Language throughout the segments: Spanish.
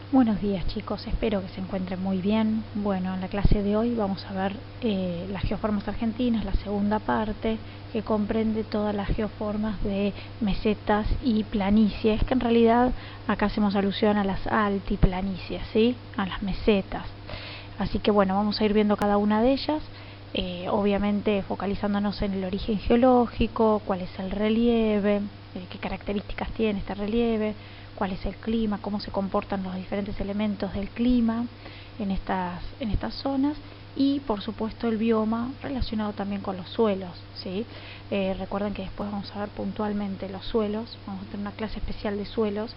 Buenos días chicos, espero que se encuentren muy bien. Bueno, en la clase de hoy vamos a ver las geoformas argentinas, la segunda parte, que comprende todas las geoformas de mesetas y planicies, que en realidad acá hacemos alusión a las altiplanicies, ¿sí? A las mesetas. Así que bueno, vamos a ir viendo cada una de ellas, obviamente focalizándonos en el origen geológico, cuál es el relieve, qué características tiene este relieve, cuál es el clima, cómo se comportan los diferentes elementos del clima en estas zonas y por supuesto el bioma relacionado también con los suelos, ¿sí? Recuerden que después vamos a ver puntualmente los suelos, vamos a tener una clase especial de suelos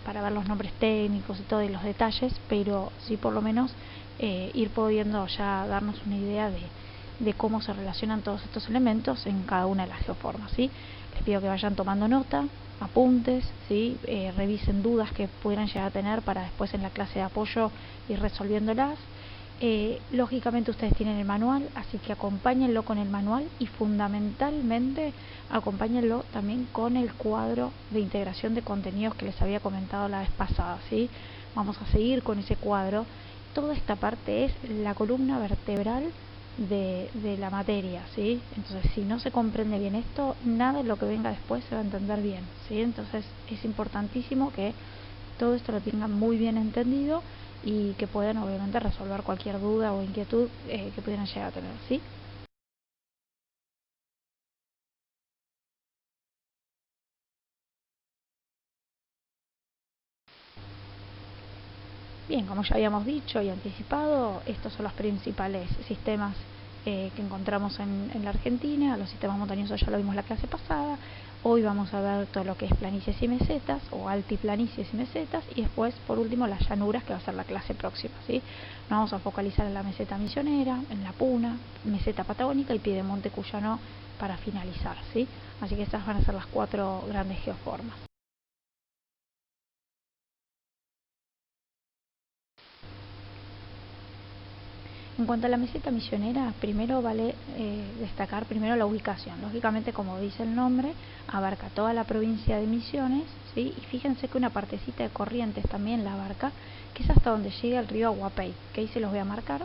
para ver los nombres técnicos y todos los detalles, pero sí por lo menos ir pudiendo ya darnos una idea de cómo se relacionan todos estos elementos en cada una de las geoformas, ¿sí? Les pido que vayan tomando nota, apuntes, ¿sí? Revisen dudas que pudieran llegar a tener para después en la clase de apoyo ir resolviéndolas. Lógicamente ustedes tienen el manual, así que acompáñenlo con el manual y fundamentalmente acompáñenlo también con el cuadro de integración de contenidos que les había comentado la vez pasada, ¿sí? Vamos a seguir con ese cuadro. Toda esta parte es la columna vertebral de la materia, ¿sí? Entonces, si no se comprende bien esto, nada de lo que venga después se va a entender bien, ¿sí? Entonces, es importantísimo que todo esto lo tengan muy bien entendido y que puedan, obviamente, resolver cualquier duda o inquietud que pudieran llegar a tener, ¿sí? Bien, como ya habíamos dicho y anticipado, estos son los principales sistemas que encontramos en la Argentina. Los sistemas montañosos ya lo vimos la clase pasada. Hoy vamos a ver todo lo que es planicies y mesetas, o altiplanicies y mesetas, y después, por último, las llanuras, que va a ser la clase próxima, ¿sí? Nos vamos a focalizar en la meseta misionera, en la Puna, meseta patagónica y piedemonte cuyano para finalizar, ¿sí? Así que estas van a ser las 4 grandes geoformas. En cuanto a la meseta misionera, primero vale destacar primero la ubicación. Lógicamente, como dice el nombre, abarca toda la provincia de Misiones, ¿sí? Y fíjense que una partecita de Corrientes también la abarca, que es hasta donde llega el río Aguapey, que ahí se los voy a marcar.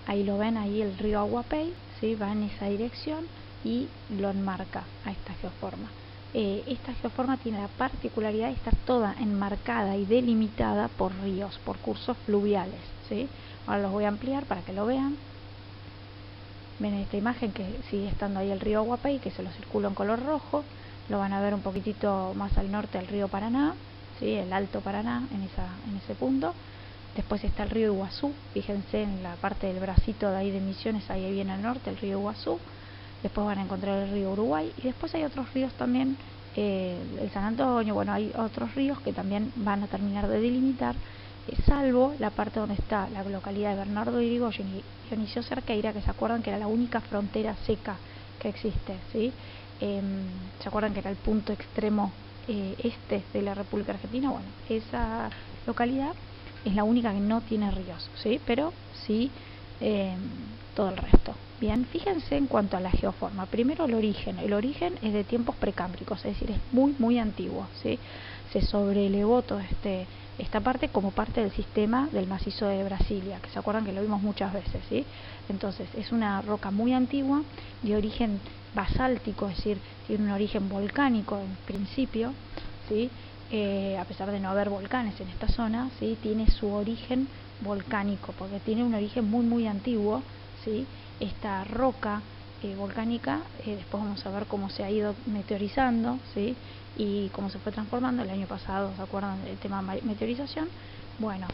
Ahí lo ven, ahí el río Aguapey, ¿sí? Va en esa dirección y lo enmarca a esta geoforma. Esta geoforma tiene la particularidad de estar toda enmarcada y delimitada por ríos, por cursos fluviales, ¿sí? Ahora los voy a ampliar para que lo vean. Ven esta imagen que sigue estando ahí el río Aguapey, que se lo circulo en color rojo. Lo van a ver un poquitito más al norte el río Paraná, ¿sí? El Alto Paraná en ese punto. Después está el río Iguazú, fíjense en la parte del bracito de ahí de Misiones, ahí viene al norte el río Iguazú. Después van a encontrar el río Uruguay y después hay otros ríos también, el San Antonio, bueno, hay otros ríos que también van a terminar de delimitar, salvo la parte donde está la localidad de Bernardo de Irigoyen y Dionisio Cerqueira, que se acuerdan que era la única frontera seca que existe, ¿sí? ¿Se acuerdan que era el punto extremo este de la República Argentina? Bueno, esa localidad es la única que no tiene ríos, ¿sí? Pero sí todo el resto. Bien, fíjense en cuanto a la geoforma. Primero el origen. El origen es de tiempos precámbricos, es decir, es muy antiguo, ¿sí? Se sobrelevó toda esta parte como parte del sistema del macizo de Brasilia, que se acuerdan que lo vimos muchas veces, ¿sí? Entonces, es una roca muy antigua, de origen basáltico, es decir, tiene un origen volcánico en principio, ¿sí? A pesar de no haber volcanes en esta zona, ¿sí? Tiene su origen volcánico, porque tiene un origen muy antiguo, ¿sí? Esta roca volcánica, después vamos a ver cómo se ha ido meteorizando, ¿sí? Y cómo se fue transformando. El año pasado, ¿se acuerdan del tema meteorización? Bueno,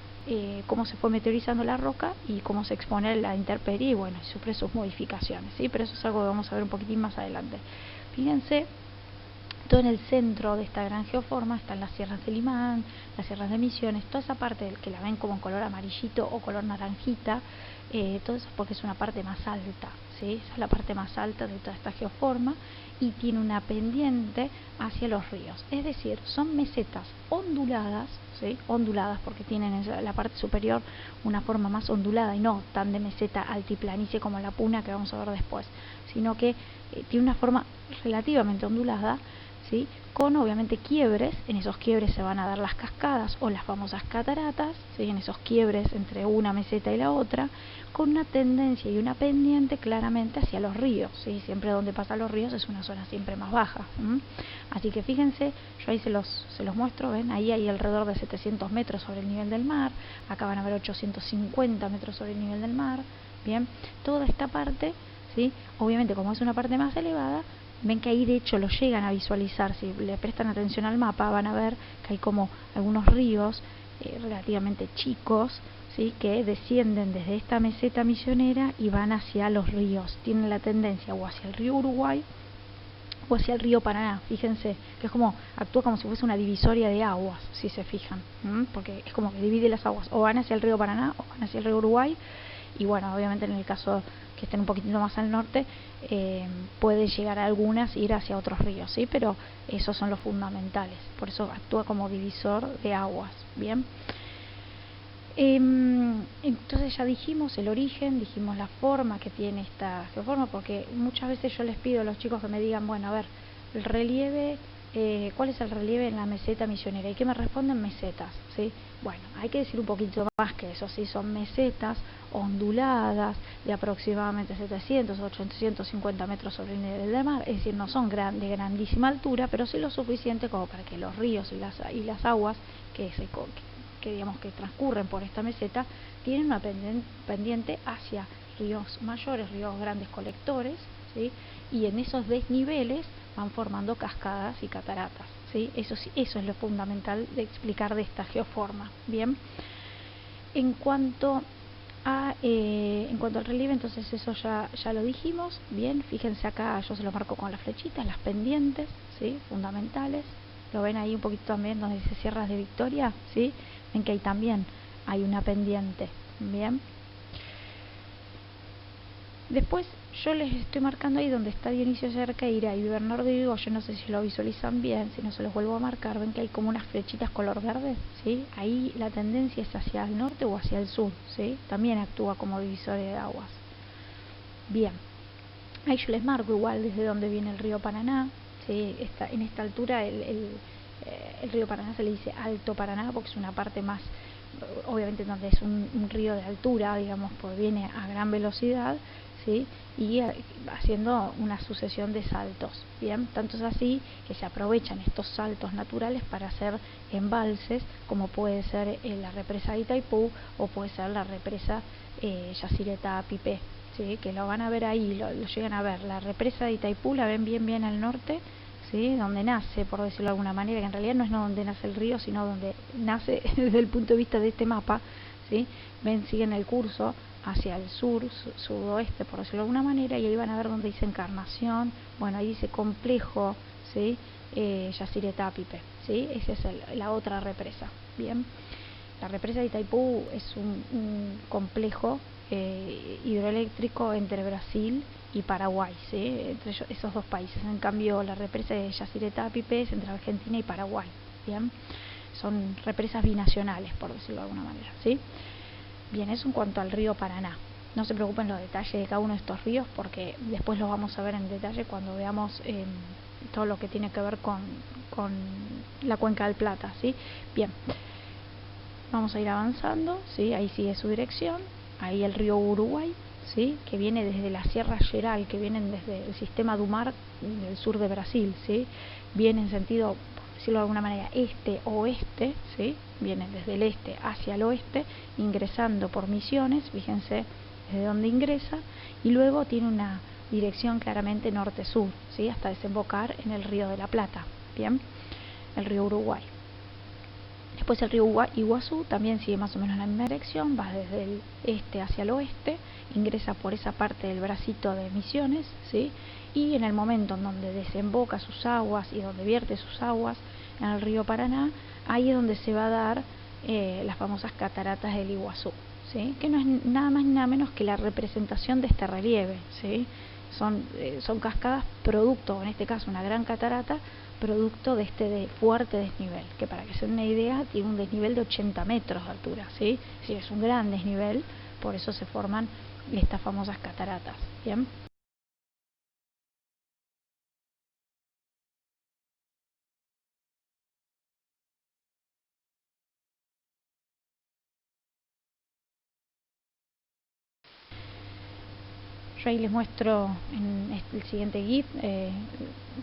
cómo se fue meteorizando la roca y cómo se expone a la intemperie y bueno, sufre sus modificaciones, ¿sí? Pero eso es algo que vamos a ver un poquitín más adelante. Fíjense, todo en el centro de esta gran geoforma están las sierras de Limán, las sierras de Misiones, toda esa parte que la ven como en color amarillito o color naranjita, todo eso es porque es una parte más alta, ¿sí? Esa es la parte más alta de toda esta geoforma y tiene una pendiente hacia los ríos, es decir, son mesetas onduladas, ¿sí? Onduladas porque tienen en la parte superior una forma más ondulada y no tan de meseta altiplanicie como la Puna que vamos a ver después, sino que tiene una forma relativamente ondulada, ¿sí? Con obviamente quiebres. En esos quiebres se van a dar las cascadas o las famosas cataratas, ¿sí? En esos quiebres entre una meseta y la otra, con una tendencia y una pendiente claramente hacia los ríos, ¿sí? Siempre donde pasan los ríos es una zona siempre más baja. Así que fíjense, yo ahí se los muestro, ven, ahí hay alrededor de 700 metros sobre el nivel del mar, acá van a ver 850 metros sobre el nivel del mar. Bien, toda esta parte, ¿sí? Obviamente como es una parte más elevada, ven que ahí de hecho lo llegan a visualizar. Si le prestan atención al mapa van a ver que hay como algunos ríos relativamente chicos, ¿sí? Que descienden desde esta meseta misionera y van hacia los ríos. Tienen la tendencia o hacia el río Uruguay o hacia el río Paraná. Fíjense que es como, actúa como si fuese una divisoria de aguas, si se fijan, porque es como que divide las aguas, o van hacia el río Paraná o van hacia el río Uruguay. Y bueno, obviamente en el caso que estén un poquitito más al norte, pueden llegar a algunas ir hacia otros ríos, ¿sí? Pero esos son los fundamentales, por eso actúa como divisor de aguas. Bien, entonces ya dijimos el origen, dijimos la forma que tiene esta geoforma, porque muchas veces yo les pido a los chicos que me digan, bueno, a ver, el relieve, ¿cuál es el relieve en la meseta misionera? Y que me responden mesetas, ¿sí? Bueno, hay que decir un poquito más que eso, ¿sí? Son mesetas onduladas de aproximadamente 700 o 850 metros sobre el nivel del mar, es decir, no son de grandísima altura, pero sí lo suficiente como para que los ríos y las aguas que digamos que transcurren por esta meseta tienen una pendiente hacia ríos mayores, ríos grandes colectores, ¿sí? Y en esos desniveles van formando cascadas y cataratas, ¿sí? Eso es lo fundamental de explicar de esta geoforma. Bien, en cuanto al relieve, entonces eso ya lo dijimos. Bien, fíjense acá, yo se lo marco con las flechitas, las pendientes, ¿sí? Fundamentales. Lo ven ahí un poquito también donde dice Sierras de Victoria, ¿sí? Ven que ahí también hay una pendiente. Bien, después yo les estoy marcando ahí donde está Dionisio Cerqueira y Bernardo Irigoyen, no sé si lo visualizan bien, si no se los vuelvo a marcar. Ven que hay como unas flechitas color verde, ¿sí? Ahí la tendencia es hacia el norte o hacia el sur, ¿sí? También actúa como divisor de aguas. Bien, ahí yo les marco igual desde donde viene el río Paraná, ¿sí? En esta altura el río Paraná se le dice Alto Paraná porque es una parte más, obviamente donde es un río de altura, digamos, pues viene a gran velocidad, ¿sí? Y haciendo una sucesión de saltos. Bien, tanto es así que se aprovechan estos saltos naturales para hacer embalses, como puede ser la represa de Itaipú o puede ser la represa Yacyretá-Apipé, ¿sí? Que lo van a ver ahí, lo llegan a ver. La represa de Itaipú la ven bien al norte, ¿sí? Donde nace, por decirlo de alguna manera, que en realidad no es donde nace el río, sino donde nace desde el punto de vista de este mapa, ¿sí? Ven, siguen el curso hacia el sur, sudoeste, por decirlo de alguna manera, y ahí van a ver donde dice Encarnación, bueno, ahí dice Complejo, ¿sí? Yacyretá-Apipé, ¿sí? Esa es la otra represa. Bien, la represa de Itaipú es un complejo hidroeléctrico entre Brasil y Paraguay, ¿sí? Entre esos dos países. En cambio, la represa de Yacyretá-Apipé es entre Argentina y Paraguay. Bien, son represas binacionales, por decirlo de alguna manera, ¿sí? Bien, eso en cuanto al río Paraná. No se preocupen los detalles de cada uno de estos ríos porque después los vamos a ver en detalle cuando veamos todo lo que tiene que ver con la cuenca del Plata, ¿sí? Bien, vamos a ir avanzando, ¿sí? Ahí sigue su dirección, ahí el río Uruguay, ¿sí? Que viene desde la Sierra Geral, que vienen desde el sistema Dumar del sur de Brasil, ¿sí? Viene en sentido, por decirlo de alguna manera, este-oeste, ¿sí? Viene desde el este hacia el oeste, ingresando por Misiones, fíjense desde dónde ingresa, y luego tiene una dirección claramente norte-sur, ¿sí? Hasta desembocar en el río de la Plata, ¿bien? El río Uruguay. Después el río Iguazú también sigue más o menos la misma dirección, va desde el este hacia el oeste, ingresa por esa parte del bracito de Misiones, ¿sí? Y en el momento en donde desemboca sus aguas y donde vierte sus aguas en el río Paraná, ahí es donde se va a dar las famosas cataratas del Iguazú, ¿sí? Que no es nada más ni nada menos que la representación de este relieve, ¿sí? Son cascadas producto, en este caso una gran catarata, producto de este fuerte desnivel, que para que se den una idea tiene un desnivel de 80 metros de altura, ¿sí? Sí, es un gran desnivel, por eso se forman estas famosas cataratas. Bien. Yo ahí les muestro en el siguiente GIF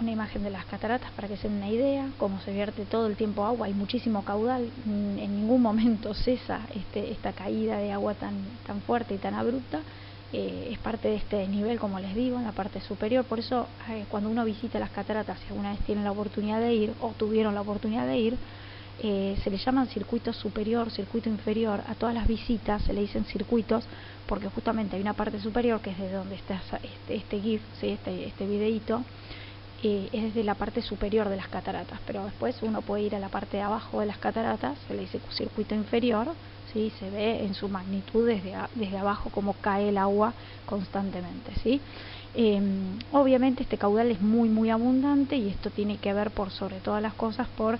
una imagen de las cataratas para que se den una idea, cómo se vierte todo el tiempo agua, hay muchísimo caudal, en ningún momento cesa esta caída de agua tan fuerte y tan abrupta. Es parte de este nivel, como les digo, en la parte superior. Por eso cuando uno visita las cataratas, si alguna vez tienen la oportunidad de ir o tuvieron la oportunidad de ir, se le llaman circuito superior, circuito inferior. A todas las visitas se le dicen circuitos porque justamente hay una parte superior que es de donde está este GIF, ¿sí? este videíto, es desde la parte superior de las cataratas, pero después uno puede ir a la parte de abajo de las cataratas, se le dice circuito inferior, ¿sí? Se ve en su magnitud desde abajo cómo cae el agua constantemente, ¿sí? Obviamente este caudal es muy abundante, y esto tiene que ver por sobre todas las cosas por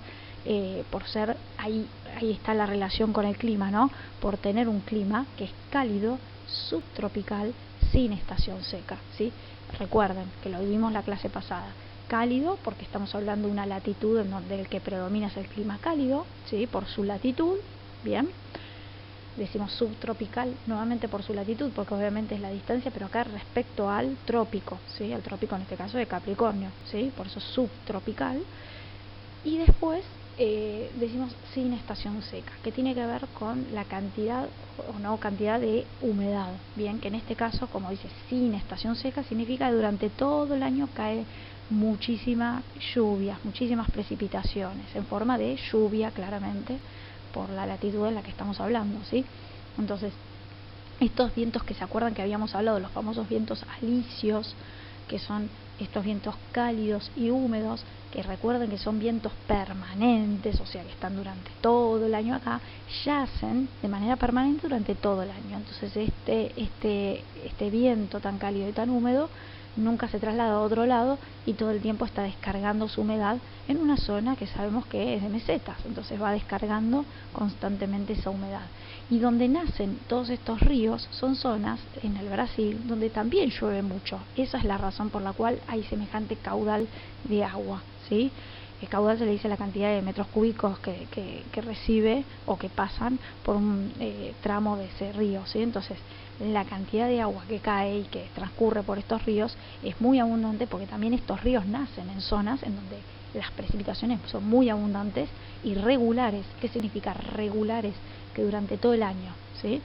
ser, ahí está la relación con el clima, ¿no? Por tener un clima que es cálido, subtropical, sin estación seca, ¿sí? Recuerden que lo vimos la clase pasada, cálido porque estamos hablando de una latitud en donde el que predomina es el clima cálido, ¿sí? Por su latitud, bien. Decimos subtropical nuevamente por su latitud, porque obviamente es la distancia, pero acá respecto al trópico, ¿sí? Al trópico en este caso de Capricornio, ¿sí? Por eso subtropical. Y después decimos sin estación seca, que tiene que ver con la cantidad o no cantidad de humedad, bien, que en este caso, como dice sin estación seca, significa que durante todo el año cae muchísima lluvia, muchísimas precipitaciones, en forma de lluvia claramente, por la latitud en la que estamos hablando, ¿sí? Entonces, estos vientos que se acuerdan que habíamos hablado, los famosos vientos alisios, que son estos vientos cálidos y húmedos, que recuerden que son vientos permanentes, o sea que están durante todo el año acá, yacen de manera permanente durante todo el año. Entonces este viento tan cálido y tan húmedo nunca se traslada a otro lado y todo el tiempo está descargando su humedad en una zona que sabemos que es de mesetas, entonces va descargando constantemente esa humedad. Y donde nacen todos estos ríos son zonas en el Brasil donde también llueve mucho. Esa es la razón por la cual hay semejante caudal de agua, ¿sí? El caudal se le dice la cantidad de metros cúbicos que recibe o que pasan por un tramo de ese río, ¿sí? Entonces, la cantidad de agua que cae y que transcurre por estos ríos es muy abundante, porque también estos ríos nacen en zonas en donde las precipitaciones son muy abundantes y regulares. ¿Qué significa regulares? Que durante todo el año, ¿sí?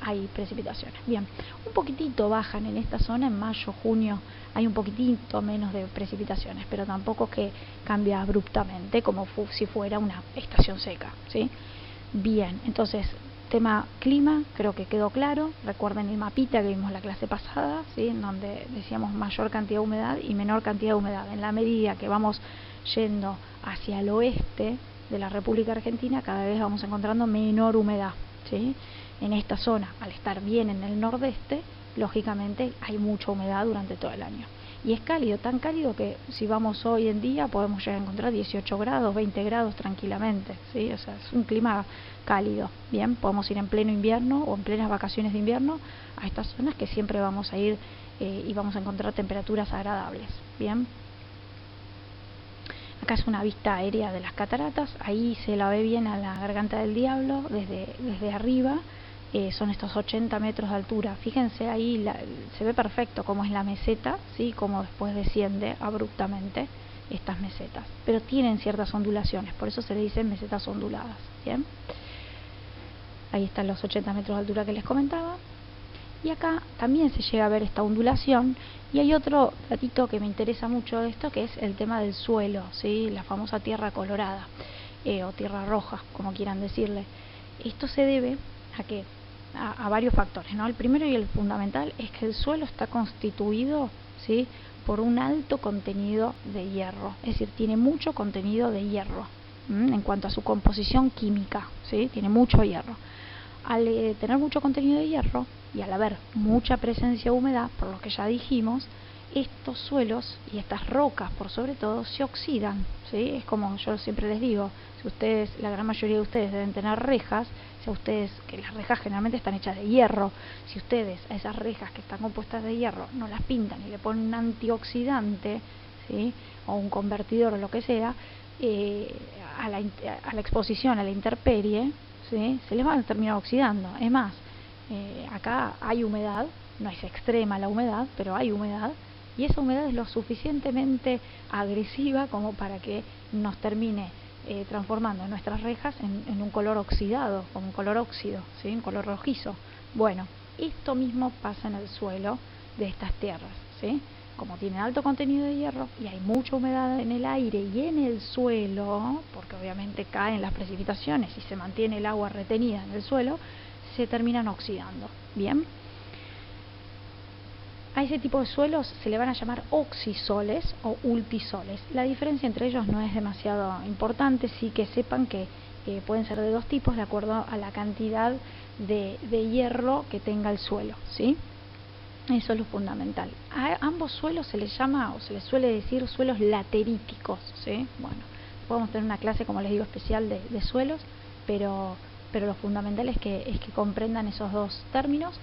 Hay precipitaciones. Bien, un poquitito bajan en esta zona, en mayo, junio, hay un poquitito menos de precipitaciones, pero tampoco que cambia abruptamente como si fuera una estación seca, ¿sí? Bien, entonces, tema clima, creo que quedó claro. Recuerden el mapita que vimos la clase pasada, ¿sí? En donde decíamos mayor cantidad de humedad y menor cantidad de humedad. En la medida que vamos yendo hacia el oeste de la República Argentina, cada vez vamos encontrando menor humedad, ¿sí? En esta zona, al estar bien en el nordeste, lógicamente hay mucha humedad durante todo el año. Y es cálido, tan cálido que si vamos hoy en día podemos llegar a encontrar 18 grados, 20 grados tranquilamente, ¿sí? O sea, es un clima cálido, bien, podemos ir en pleno invierno o en plenas vacaciones de invierno a estas zonas que siempre vamos a ir y vamos a encontrar temperaturas agradables, bien. Acá es una vista aérea de las cataratas, ahí se la ve bien a la Garganta del Diablo desde arriba. Son estos 80 metros de altura. Fíjense ahí, se ve perfecto cómo es la meseta, ¿sí? Cómo después desciende abruptamente estas mesetas, pero tienen ciertas ondulaciones, por eso se le dicen mesetas onduladas, ¿bien? Ahí están los 80 metros de altura que les comentaba. Y acá también se llega a ver esta ondulación. Y hay otro datito que me interesa mucho de esto, que es el tema del suelo, ¿sí? La famosa tierra colorada, o tierra roja, como quieran decirle. Esto se debe a varios factores, ¿no? El primero y el fundamental es que el suelo está constituido, ¿sí? Por un alto contenido de hierro, es decir, tiene mucho contenido de hierro en cuanto a su composición química, ¿sí? Tiene mucho hierro. Al tener mucho contenido de hierro y al haber mucha presencia de humedad, por lo que ya dijimos, estos suelos y estas rocas, por sobre todo, se oxidan, ¿sí? Es como yo siempre les digo, si ustedes, la gran mayoría de ustedes deben tener rejas, si a ustedes, que las rejas generalmente están hechas de hierro, si ustedes a esas rejas que están compuestas de hierro no las pintan y le ponen un antioxidante, ¿sí? O un convertidor o lo que sea, a la exposición, a la intemperie, ¿sí? Se les van a terminar oxidando. Es más, acá hay humedad, no es extrema la humedad, pero hay humedad, y esa humedad es lo suficientemente agresiva como para que nos termine transformando nuestras rejas en un color oxidado, como un color óxido, ¿sí? Un color rojizo. Bueno, esto mismo pasa en el suelo de estas tierras, ¿sí? Como tienen alto contenido de hierro y hay mucha humedad en el aire y en el suelo, porque obviamente caen las precipitaciones y se mantiene el agua retenida en el suelo, se terminan oxidando. Bien, a ese tipo de suelos se le van a llamar oxisoles o ultisoles. La diferencia entre ellos no es demasiado importante, sí que sepan que pueden ser de dos tipos de acuerdo a la cantidad de hierro que tenga el suelo, ¿sí? Eso es lo fundamental. A ambos suelos se les llama o se les suele decir suelos lateríticos, ¿sí? Bueno, podemos tener una clase, como les digo, especial de suelos, pero lo fundamental es que comprendan esos dos términos.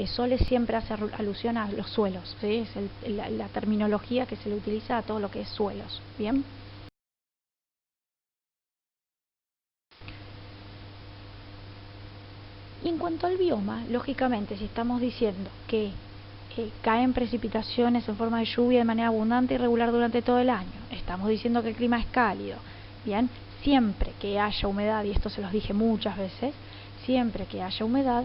Soles siempre hace alusión a los suelos, ¿sí? Es la terminología que se le utiliza a todo lo que es suelos. Bien. Y en cuanto al bioma, lógicamente, si estamos diciendo que caen precipitaciones en forma de lluvia de manera abundante y regular durante todo el año, estamos diciendo que el clima es cálido, bien, siempre que haya humedad, y esto se los dije muchas veces, siempre que haya humedad,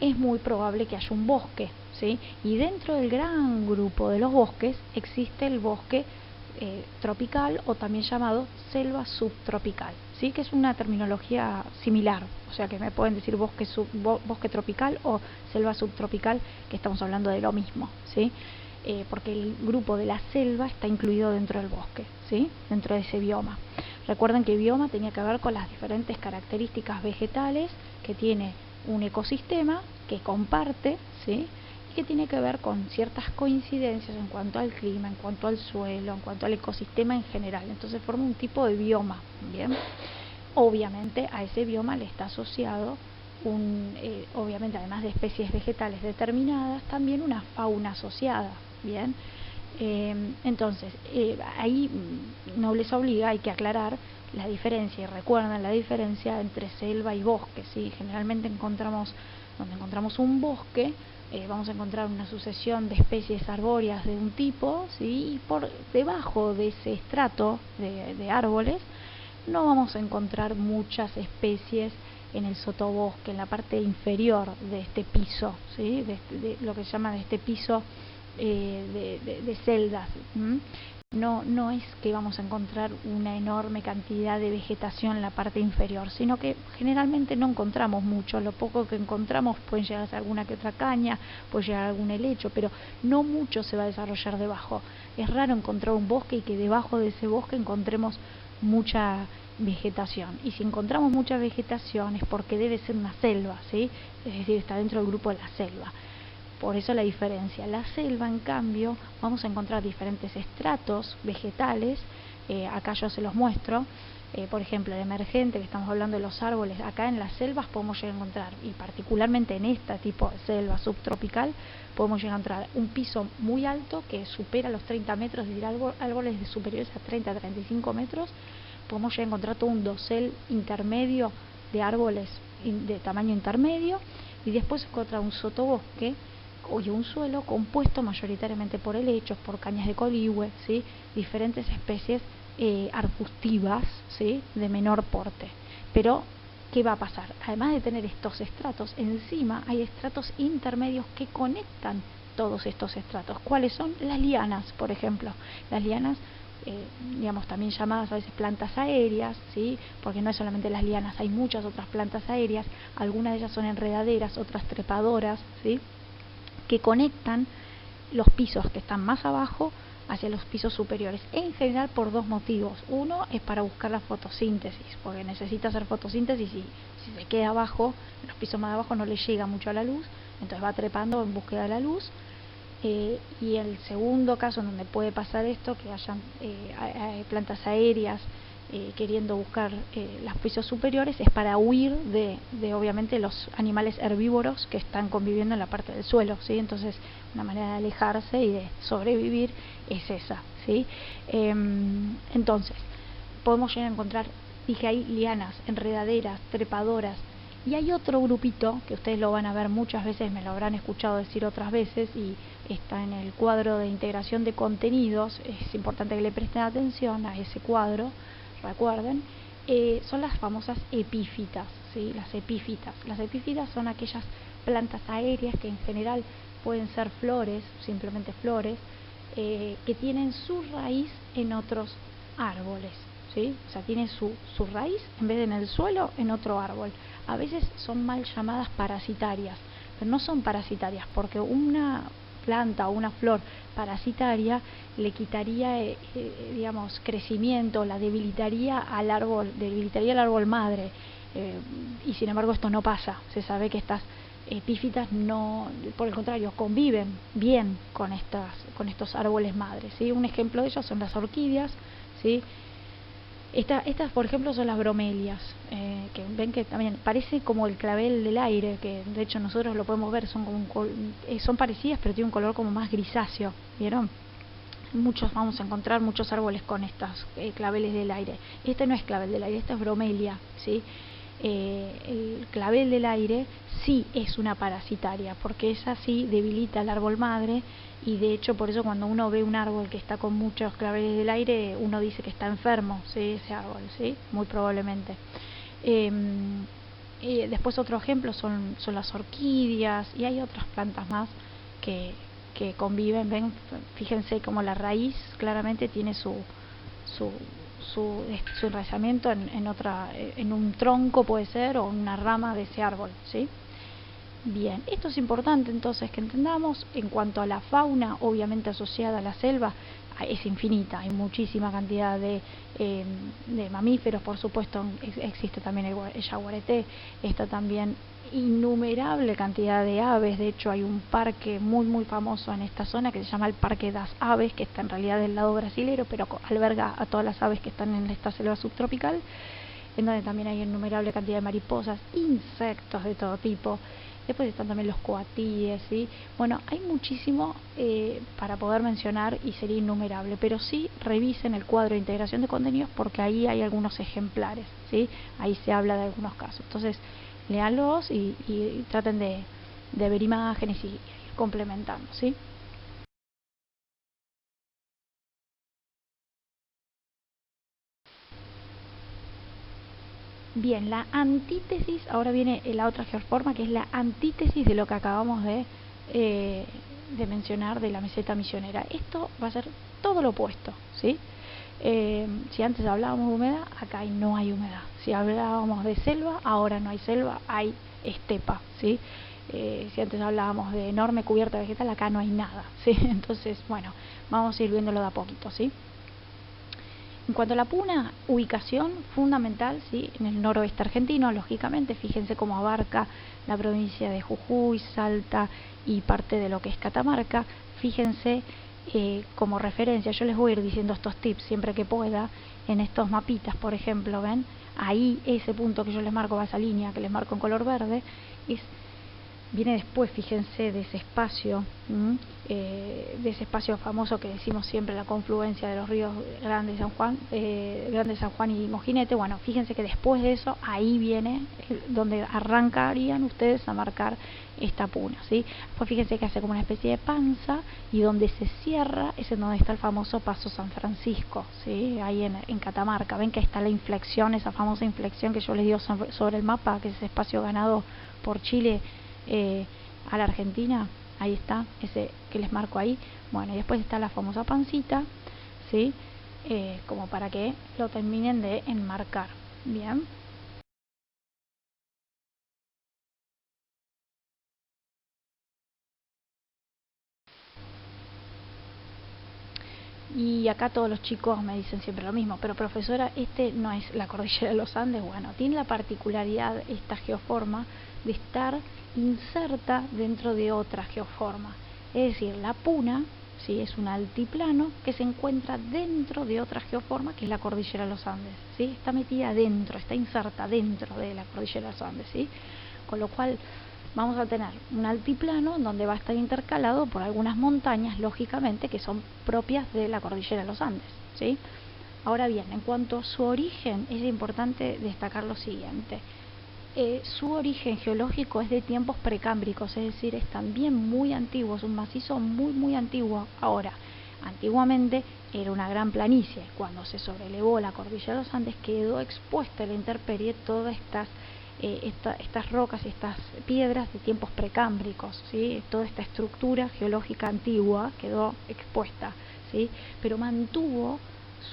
es muy probable que haya un bosque, ¿sí? Y dentro del gran grupo de los bosques existe el bosque tropical o también llamado selva subtropical, ¿sí? Que es una terminología similar, o sea que me pueden decir bosque tropical o selva subtropical, que estamos hablando de lo mismo, ¿sí? Porque el grupo de la selva está incluido dentro del bosque, ¿sí? Dentro de ese bioma. Recuerden que bioma tenía que ver con las diferentes características vegetales que tiene un ecosistema que comparte, ¿sí? Y que tiene que ver con ciertas coincidencias en cuanto al clima, en cuanto al suelo, en cuanto al ecosistema en general. Entonces forma un tipo de bioma, ¿bien? Obviamente a ese bioma le está asociado obviamente además de especies vegetales determinadas, también una fauna asociada, ¿bien? Entonces, ahí no les obliga, hay que aclarar la diferencia, y recuerden la diferencia entre selva y bosque, ¿sí? Generalmente donde encontramos un bosque, vamos a encontrar una sucesión de especies arbóreas de un tipo, ¿sí? Y por debajo de ese estrato de árboles no vamos a encontrar muchas especies en el sotobosque, en la parte inferior de este piso, ¿sí? De lo que se llama de este piso de celdas. No es que vamos a encontrar una enorme cantidad de vegetación en la parte inferior, sino que generalmente no encontramos mucho. Lo poco que encontramos pueden llegar a ser alguna que otra caña, puede llegar algún helecho, pero no mucho se va a desarrollar debajo. Es raro encontrar un bosque y que debajo de ese bosque encontremos mucha vegetación, y si encontramos mucha vegetación es porque debe ser una selva, ¿sí? Es decir, está dentro del grupo de la selva. Por eso la diferencia. La selva, en cambio, vamos a encontrar diferentes estratos vegetales. Acá yo se los muestro. Por ejemplo, el emergente, que estamos hablando de los árboles, acá en las selvas podemos llegar a encontrar, y particularmente en este tipo de selva subtropical, podemos llegar a encontrar un piso muy alto que supera los 30 metros, es decir, árboles de superiores a 30 a 35 metros. Podemos llegar a encontrar todo un dosel intermedio de árboles de tamaño intermedio, y después encontrar un sotobosque y un suelo compuesto mayoritariamente por helechos, por cañas de coligüe, ¿sí? Diferentes especies arbustivas, ¿sí? De menor porte. Pero, ¿qué va a pasar? Además de tener estos estratos, encima hay estratos intermedios que conectan todos estos estratos. ¿Cuáles son? Las lianas, por ejemplo. Las lianas, digamos, también llamadas a veces plantas aéreas, ¿sí? Porque no es solamente las lianas, hay muchas otras plantas aéreas. Algunas de ellas son enredaderas, otras trepadoras, ¿sí? Que conectan los pisos que están más abajo hacia los pisos superiores, en general por dos motivos. Uno es para buscar la fotosíntesis, porque necesita hacer fotosíntesis, y si se queda abajo, en los pisos más abajo no le llega mucho a la luz, entonces va trepando en búsqueda de la luz. Y el segundo caso en donde puede pasar esto, que hayan plantas aéreas queriendo buscar los pisos superiores, es para huir de obviamente los animales herbívoros que están conviviendo en la parte del suelo, ¿sí? Entonces una manera de alejarse y de sobrevivir es esa, ¿sí? Entonces podemos llegar a encontrar, dije ahí, lianas, enredaderas, trepadoras, Y hay otro grupito que ustedes lo van a ver muchas veces, me lo habrán escuchado decir otras veces, y está en el cuadro de integración de contenidos. Es importante que le presten atención a ese cuadro, recuerden. Son las famosas epífitas, ¿sí? Las epífitas son aquellas plantas aéreas que en general pueden ser flores, simplemente flores, que tienen su raíz en otros árboles, ¿sí? O sea, tiene su raíz, en vez de en el suelo, en otro árbol. A veces son mal llamadas parasitarias, pero no son parasitarias, porque una planta o una flor parasitaria le quitaría, digamos, crecimiento, la debilitaría al árbol madre, y sin embargo esto no pasa. Se sabe que estas epífitas no, por el contrario, conviven bien con estos árboles madres, ¿sí? Un ejemplo de ellos son las orquídeas, ¿sí? Estas, por ejemplo, son las bromelias, que ven que también parece como el clavel del aire, que de hecho nosotros lo podemos ver, son son parecidas, pero tienen un color como más grisáceo, ¿vieron? Vamos a encontrar muchos árboles con estas claveles del aire. Este no es clavel del aire, esta es bromelia, ¿sí? El clavel del aire sí es una parasitaria, porque esa sí debilita al árbol madre, y de hecho por eso cuando uno ve un árbol que está con muchos claveles del aire, uno dice que está enfermo, ¿sí? Ese árbol, ¿sí? Muy probablemente. Después otro ejemplo son las orquídeas, y hay otras plantas más que conviven. Ven, fíjense como la raíz claramente tiene su enraizamiento en un tronco, puede ser, o una rama de ese árbol, ¿sí? Bien, esto es importante entonces que entendamos. En cuanto a la fauna, obviamente asociada a la selva, es infinita, hay muchísima cantidad de mamíferos, por supuesto. Existe también el yaguareté, está también innumerable cantidad de aves. De hecho hay un parque muy muy famoso en esta zona que se llama el Parque das Aves, que está en realidad del lado brasilero, pero alberga a todas las aves que están en esta selva subtropical, en donde también hay innumerable cantidad de mariposas, insectos de todo tipo. Después están también los coatíes, ¿sí? Bueno, hay muchísimo para poder mencionar, y sería innumerable, pero sí revisen el cuadro de integración de contenidos, porque ahí hay algunos ejemplares, ¿sí? Ahí se habla de algunos casos. Entonces, léanlos y traten de ver imágenes y ir complementando, ¿sí? Bien, la antítesis, ahora viene la otra geoforma, que es la antítesis de lo que acabamos de mencionar de la meseta misionera. Esto va a ser todo lo opuesto, ¿sí? Si antes hablábamos de humedad, acá no hay humedad. Si hablábamos de selva, ahora no hay selva, hay estepa, ¿sí? Si antes hablábamos de enorme cubierta vegetal, acá no hay nada, ¿sí? Entonces, bueno, vamos a ir viéndolo de a poquito, ¿sí? En cuanto a la puna, ubicación fundamental, ¿sí? En el noroeste argentino, lógicamente. Fíjense cómo abarca la provincia de Jujuy, Salta y parte de lo que es Catamarca. Fíjense como referencia, yo les voy a ir diciendo estos tips siempre que pueda, en estos mapitas, por ejemplo, ven, ahí ese punto que yo les marco, esa línea que les marco en color verde, viene después, fíjense, de ese espacio, de ese espacio famoso que decimos siempre, la confluencia de los ríos Grande San Juan y Mojinete. Bueno, fíjense que después de eso, ahí viene donde arrancarían ustedes a marcar esta puna, ¿sí? Pues fíjense que hace como una especie de panza, y donde se cierra es en donde está el famoso Paso San Francisco, ¿sí? Ahí en Catamarca. Ven que está la inflexión, esa famosa inflexión que yo les digo sobre el mapa, que es ese espacio ganado por Chile a la Argentina. Ahí está, ese que les marco ahí. Bueno, y después está la famosa pancita, ¿sí? Como para que lo terminen de enmarcar. Bien. Y acá todos los chicos me dicen siempre lo mismo, pero profesora, este no es la cordillera de los Andes. Bueno, tiene la particularidad esta geoforma de estar inserta dentro de otra geoforma. Es decir, la puna, ¿sí? Es un altiplano que se encuentra dentro de otra geoforma, que es la cordillera de los Andes, ¿sí? Está metida dentro, está inserta dentro de la cordillera de los Andes, ¿sí? Con lo cual vamos a tener un altiplano donde va a estar intercalado por algunas montañas, lógicamente, que son propias de la cordillera de los Andes, ¿sí? Ahora bien, en cuanto a su origen, es importante destacar lo siguiente. Su origen geológico es de tiempos precámbricos, es decir, es también muy antiguo, es un macizo muy antiguo. Ahora, antiguamente era una gran planicie. Cuando se sobrelevó la cordillera de los Andes, quedó expuesta a la intemperie todas estas rocas y estas piedras de tiempos precámbricos, ¿sí? Toda esta estructura geológica antigua quedó expuesta, ¿sí? Pero mantuvo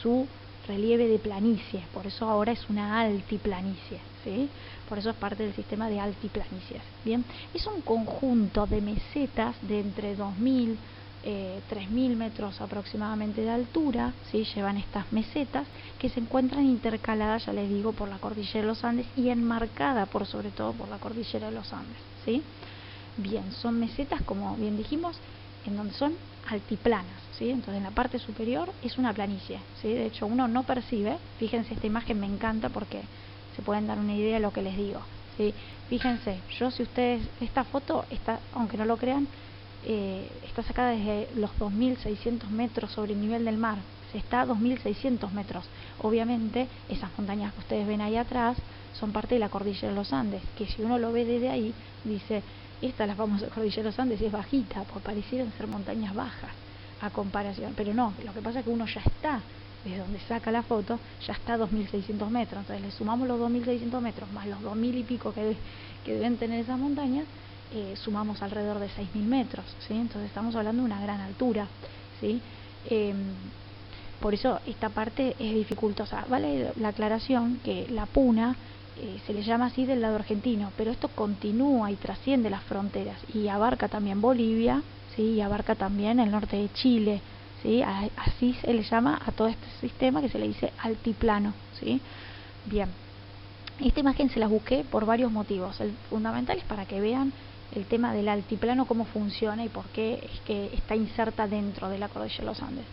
su relieve de planicie, por eso ahora es una altiplanicie, ¿sí? Por eso es parte del sistema de altiplanicies. Bien, es un conjunto de mesetas de entre 2000 3.000 metros aproximadamente de altura, ¿sí? Llevan estas mesetas que se encuentran intercaladas, ya les digo, por la cordillera de los Andes y enmarcada por sobre todo por la cordillera de los Andes, ¿sí? Bien, son mesetas, como bien dijimos, en donde son altiplanas, ¿sí? Entonces en la parte superior es una planicie, ¿sí? De hecho uno no percibe, fíjense, esta imagen me encanta porque se pueden dar una idea de lo que les digo, ¿sí? Fíjense, si ustedes, esta foto está, aunque no lo crean, está sacada desde los 2.600 metros sobre el nivel del mar, se está a 2.600 metros. Obviamente esas montañas que ustedes ven ahí atrás son parte de la cordillera de los Andes, que si uno lo ve desde ahí, dice, esta es la famosa cordillera de los Andes, es bajita, pues parecieran ser montañas bajas a comparación, pero no, lo que pasa es que uno ya está, desde donde saca la foto, ya está a 2.600 metros, entonces le sumamos los 2.600 metros más los 2.000 y pico que deben tener esas montañas, sumamos alrededor de 6.000 metros, ¿sí? Entonces estamos hablando de una gran altura, ¿sí? Por eso esta parte es dificultosa. Vale la aclaración que la puna se le llama así del lado argentino, pero esto continúa y trasciende las fronteras y abarca también Bolivia, ¿sí? Y abarca también el norte de Chile, ¿sí? Así se le llama a todo este sistema que se le dice altiplano, ¿sí? Bien, esta imagen se las busqué por varios motivos. El fundamental es para que vean el tema del altiplano, cómo funciona y por qué es que está inserta dentro de la cordillera de los Andes.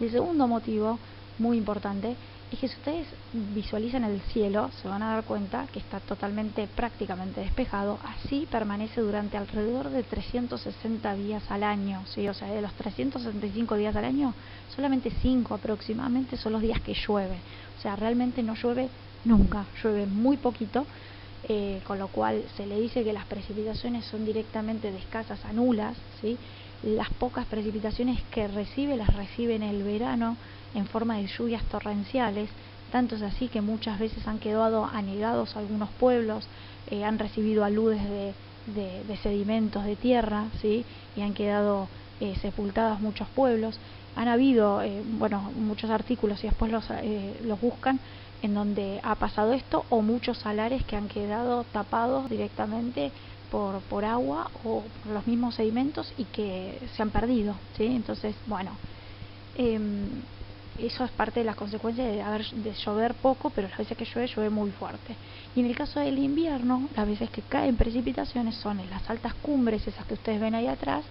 El segundo motivo, muy importante, es que si ustedes visualizan el cielo, se van a dar cuenta que está totalmente, prácticamente despejado. Así permanece durante alrededor de 360 días al año, ¿sí? O sea, de los 365 días al año, solamente 5 aproximadamente son los días que llueve. O sea, realmente no llueve nunca, llueve muy poquito. Con lo cual se le dice que las precipitaciones son directamente de escasas a nulas, ¿sí? Las pocas precipitaciones que recibe las recibe en el verano en forma de lluvias torrenciales, tanto es así que muchas veces han quedado anegados algunos pueblos, han recibido aludes de sedimentos de tierra, ¿sí? Y han quedado sepultados muchos pueblos. Han habido muchos artículos, y después los buscan, en donde ha pasado esto, o muchos salares que han quedado tapados directamente por agua o por los mismos sedimentos y que se han perdido, ¿sí? Entonces, eso es parte de las consecuencias de llover poco, pero las veces que llueve muy fuerte. Y en el caso del invierno, las veces que caen precipitaciones son en las altas cumbres, esas que ustedes ven ahí atrás,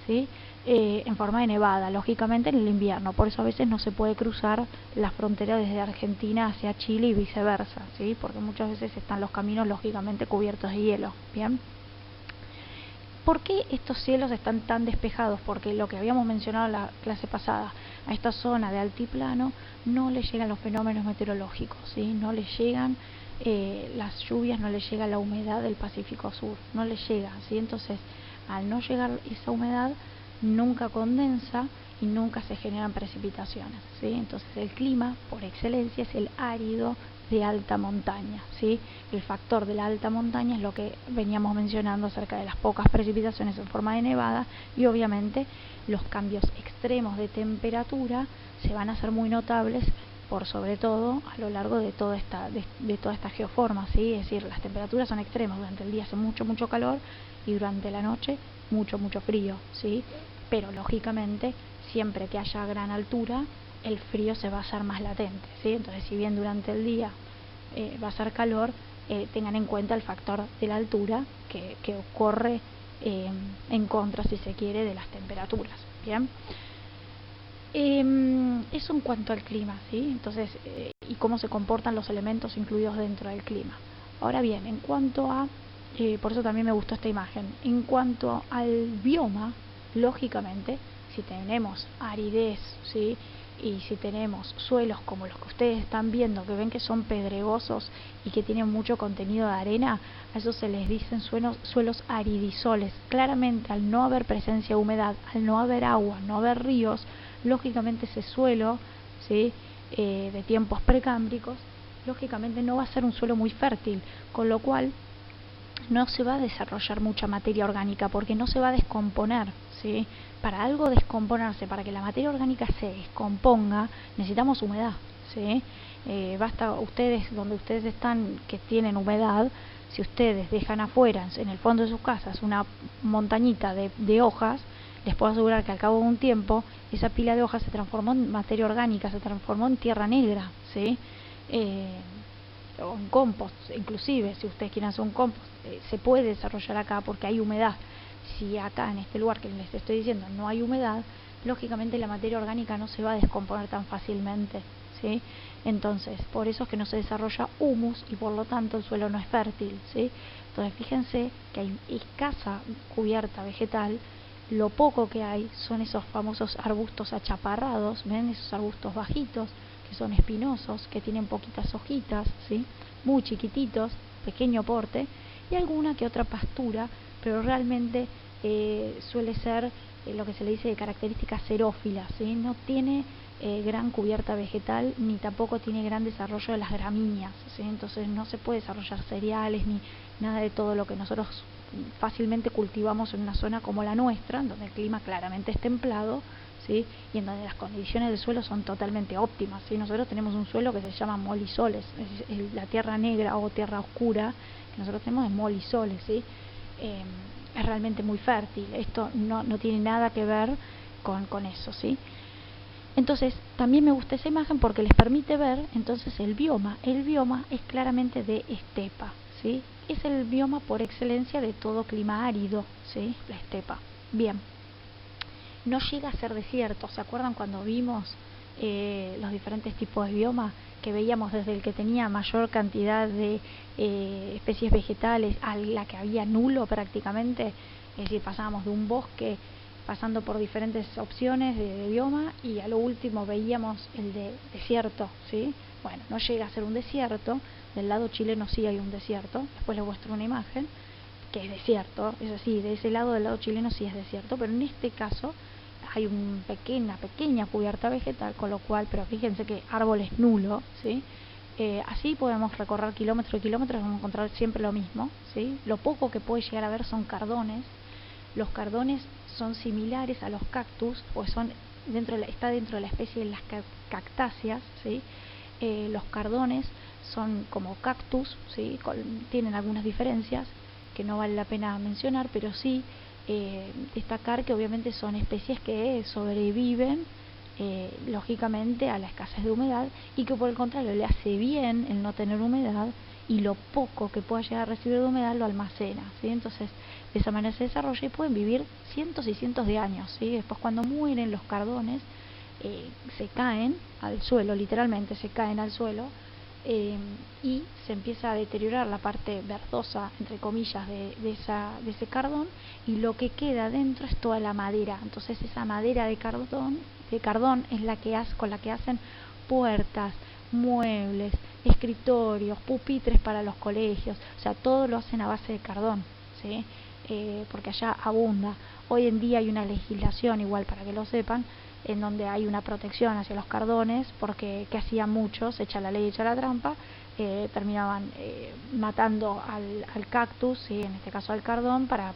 ¿sí? En forma de nevada, lógicamente en el invierno. Por eso a veces no se puede cruzar la frontera desde Argentina hacia Chile y viceversa, ¿sí? Porque muchas veces están los caminos lógicamente cubiertos de hielo. Bien, ¿por qué estos cielos están tan despejados? Porque lo que habíamos mencionado en la clase pasada, a esta zona de altiplano no le llegan los fenómenos meteorológicos, ¿sí? No le llegan las lluvias, no le llega la humedad del Pacífico Sur, no le llega, ¿sí? Entonces, al no llegar esa humedad, nunca condensa y nunca se generan precipitaciones, ¿sí? Entonces el clima por excelencia es el árido de alta montaña, ¿sí? El factor de la alta montaña es lo que veníamos mencionando acerca de las pocas precipitaciones en forma de nevada, y obviamente los cambios extremos de temperatura se van a hacer muy notables, por sobre todo a lo largo de toda esta geoforma, ¿sí? Es decir, las temperaturas son extremas, durante el día hace mucho calor y durante la noche mucho frío, ¿sí? Pero lógicamente siempre que haya gran altura el frío se va a hacer más latente, ¿sí? Entonces, si bien durante el día va a ser calor, tengan en cuenta el factor de la altura que ocurre en contra, si se quiere, de las temperaturas. Bien, eso en cuanto al clima, ¿sí? Entonces, y cómo se comportan los elementos incluidos dentro del clima. Ahora bien, en cuanto a por eso también me gustó esta imagen, en cuanto al bioma, lógicamente, si tenemos aridez, ¿sí? Y si tenemos suelos como los que ustedes están viendo, que ven que son pedregosos y que tienen mucho contenido de arena, a eso se les dicen suelos aridisoles. Claramente, al no haber presencia de humedad, al no haber agua, no haber ríos, lógicamente ese suelo, ¿sí? De tiempos precámbricos, lógicamente no va a ser un suelo muy fértil, con lo cual no se va a desarrollar mucha materia orgánica porque no se va a descomponer, ¿sí? Para algo descomponerse, para que la materia orgánica se descomponga, necesitamos humedad, ¿sí? Basta ustedes, donde ustedes están, que tienen humedad, si ustedes dejan afuera, en el fondo de sus casas, una montañita de hojas, les puedo asegurar que al cabo de un tiempo, esa pila de hojas se transformó en materia orgánica, se transformó en tierra negra, ¿sí? O en compost, inclusive si ustedes quieren hacer un compost, se puede desarrollar acá porque hay humedad. Si acá en este lugar que les estoy diciendo no hay humedad, lógicamente la materia orgánica no se va a descomponer tan fácilmente, ¿sí? Entonces, por eso es que no se desarrolla humus y por lo tanto el suelo no es fértil, ¿sí? Entonces, fíjense que hay escasa cubierta vegetal. Lo poco que hay son esos famosos arbustos achaparrados, ¿ven? Esos arbustos bajitos que son espinosos, que tienen poquitas hojitas, ¿sí? Muy chiquititos, pequeño porte, y alguna que otra pastura, pero realmente suele ser lo que se le dice de características xerófilas, ¿sí? No tiene gran cubierta vegetal, ni tampoco tiene gran desarrollo de las gramíneas, ¿sí? Entonces no se puede desarrollar cereales ni nada de todo lo que nosotros fácilmente cultivamos en una zona como la nuestra, donde el clima claramente es templado, ¿sí? Y en donde las condiciones del suelo son totalmente óptimas, ¿sí? Nosotros tenemos un suelo que se llama molisoles, la tierra negra o tierra oscura que nosotros tenemos es molisoles, ¿sí? Es realmente muy fértil. Esto no tiene nada que ver con eso, ¿sí? Entonces, también me gusta esa imagen porque les permite ver entonces el bioma. El bioma es claramente de estepa, ¿sí? Es el bioma por excelencia de todo clima árido, ¿sí? La estepa. Bien. No llega a ser desierto. ¿Se acuerdan cuando vimos los diferentes tipos de bioma? Que veíamos desde el que tenía mayor cantidad de especies vegetales a la que había nulo prácticamente. Es decir, pasábamos de un bosque pasando por diferentes opciones de bioma y a lo último veíamos el de desierto, ¿sí? Bueno, no llega a ser un desierto. Del lado chileno sí hay un desierto. Después les muestro una imagen que es desierto. Es así, de ese lado del lado chileno sí es desierto, pero en este caso hay una pequeña cubierta vegetal, con lo cual, pero fíjense que árboles nulo, ¿sí? Así podemos recorrer kilómetros y kilómetros, vamos a encontrar siempre lo mismo, ¿sí? Lo poco que puede llegar a ver son cardones. Los cardones son similares a los cactus, pues son está dentro de la especie de las cactáceas, ¿sí? Los cardones son como cactus, ¿sí? Tienen algunas diferencias que no vale la pena mencionar, pero sí destacar que obviamente son especies que sobreviven lógicamente a la escasez de humedad y que por el contrario le hace bien el no tener humedad y lo poco que pueda llegar a recibir de humedad lo almacena, ¿sí? Entonces de esa manera se desarrolla y pueden vivir cientos y cientos de años, ¿sí? Después cuando mueren los cardones se caen al suelo, literalmente se caen al suelo y se empieza a deteriorar la parte verdosa, entre comillas, de ese cardón, y lo que queda dentro es toda la madera. Entonces esa madera de cardón es con la que hacen puertas, muebles, escritorios, pupitres para los colegios, o sea, todo lo hacen a base de cardón, ¿sí? Porque allá abunda. Hoy en día hay una legislación, igual para que lo sepan, en donde hay una protección hacia los cardones, porque ¿qué hacían muchos? Echa la ley, echa la trampa, terminaban matando al cactus, ¿sí? En este caso al cardón, para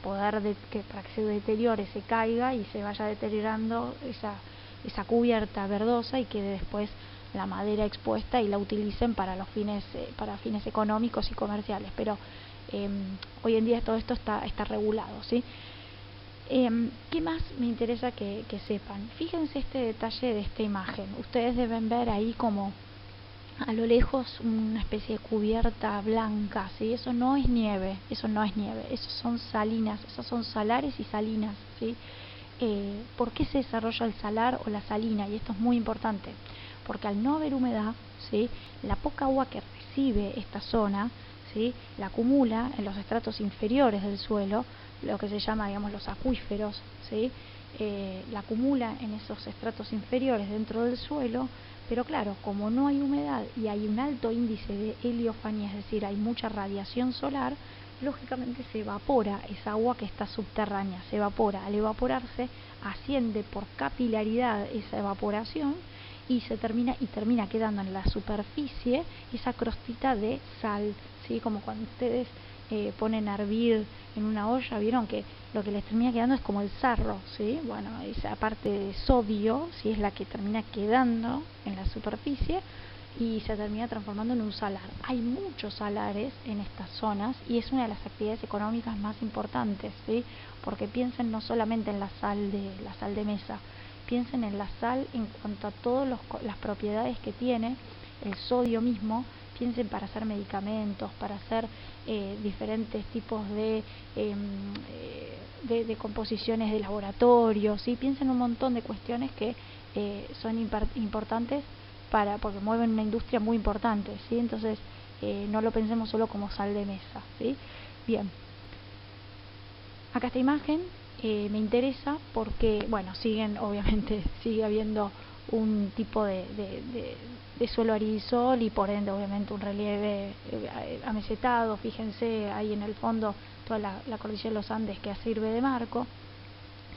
que se deteriore, se caiga y se vaya deteriorando esa cubierta verdosa y quede después la madera expuesta y la utilicen para fines económicos y comerciales. Pero hoy en día todo esto está regulado, ¿sí? ¿Qué más me interesa que sepan? Fíjense este detalle de esta imagen. Ustedes deben ver ahí como a lo lejos una especie de cubierta blanca, ¿sí? Eso no es nieve, esos son salinas, esos son salares y salinas, ¿sí? ¿Por qué se desarrolla el salar o la salina? Y esto es muy importante, porque al no haber humedad, ¿sí? La poca agua que recibe esta zona ¿sí? La acumula en los estratos inferiores del suelo, lo que se llama, digamos, los acuíferos, ¿sí? La acumula en esos estratos inferiores dentro del suelo, pero claro, como no hay humedad y hay un alto índice de heliofanía, es decir, hay mucha radiación solar, lógicamente se evapora esa agua que está subterránea, se evapora. Al evaporarse, asciende por capilaridad esa evaporación y termina quedando en la superficie esa crostita de sal, ¿sí? Como cuando ustedes ponen a hervir en una olla, vieron que lo que les termina quedando es como el sarro, ¿sí? Bueno, esa parte de sodio, ¿sí? Es la que termina quedando en la superficie y se termina transformando en un salar. Hay muchos salares en estas zonas y es una de las actividades económicas más importantes, ¿sí? Porque piensen no solamente en la sal de mesa, piensen en la sal en cuanto a todas las propiedades que tiene, el sodio mismo, piensen para hacer medicamentos, para hacer diferentes tipos de composiciones de laboratorio, ¿sí? Piensen un montón de cuestiones que son importantes porque mueven una industria muy importante, ¿sí? Entonces no lo pensemos solo como sal de mesa, ¿sí? Bien, acá esta imagen me interesa porque, bueno, obviamente sigue habiendo un tipo de suelo aridisol y por ende obviamente un relieve amesetado. Fíjense ahí en el fondo toda la cordillera de los Andes que sirve de marco,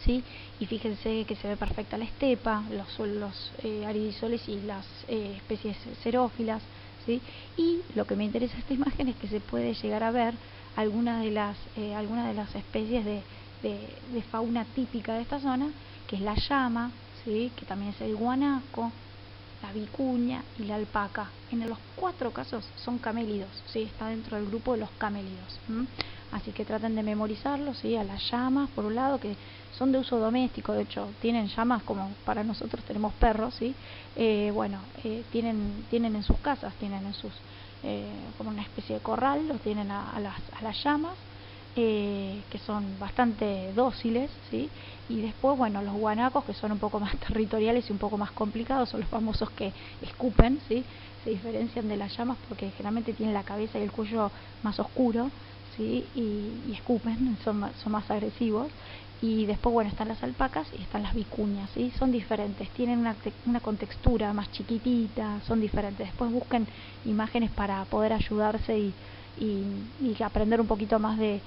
¿sí? Y fíjense que se ve perfecta la estepa, los aridisoles y las especies xerófilas, ¿sí? Y lo que me interesa de esta imagen es que se puede llegar a ver algunas de las especies de fauna típica de esta zona, que es la llama, ¿sí? Que también es el guanaco, la vicuña y la alpaca. En los 4 casos son camélidos, ¿sí? Está dentro del grupo de los camélidos. Así que traten de memorizarlo, ¿sí? A las llamas, por un lado, que son de uso doméstico, de hecho, tienen llamas como para nosotros tenemos perros, ¿sí? Tienen en sus casas, tienen en sus, como una especie de corral, los tienen a las llamas, que son bastante dóciles, ¿sí? Y después, bueno, los guanacos, que son un poco más territoriales y un poco más complicados, son los famosos que escupen, ¿sí? Se diferencian de las llamas porque generalmente tienen la cabeza y el cuello más oscuro, ¿sí? Y escupen, son más agresivos. Y después, bueno, están las alpacas y están las vicuñas, ¿sí? Son diferentes, tienen una contextura más chiquitita, son diferentes. Después busquen imágenes para poder ayudarse y aprender un poquito más de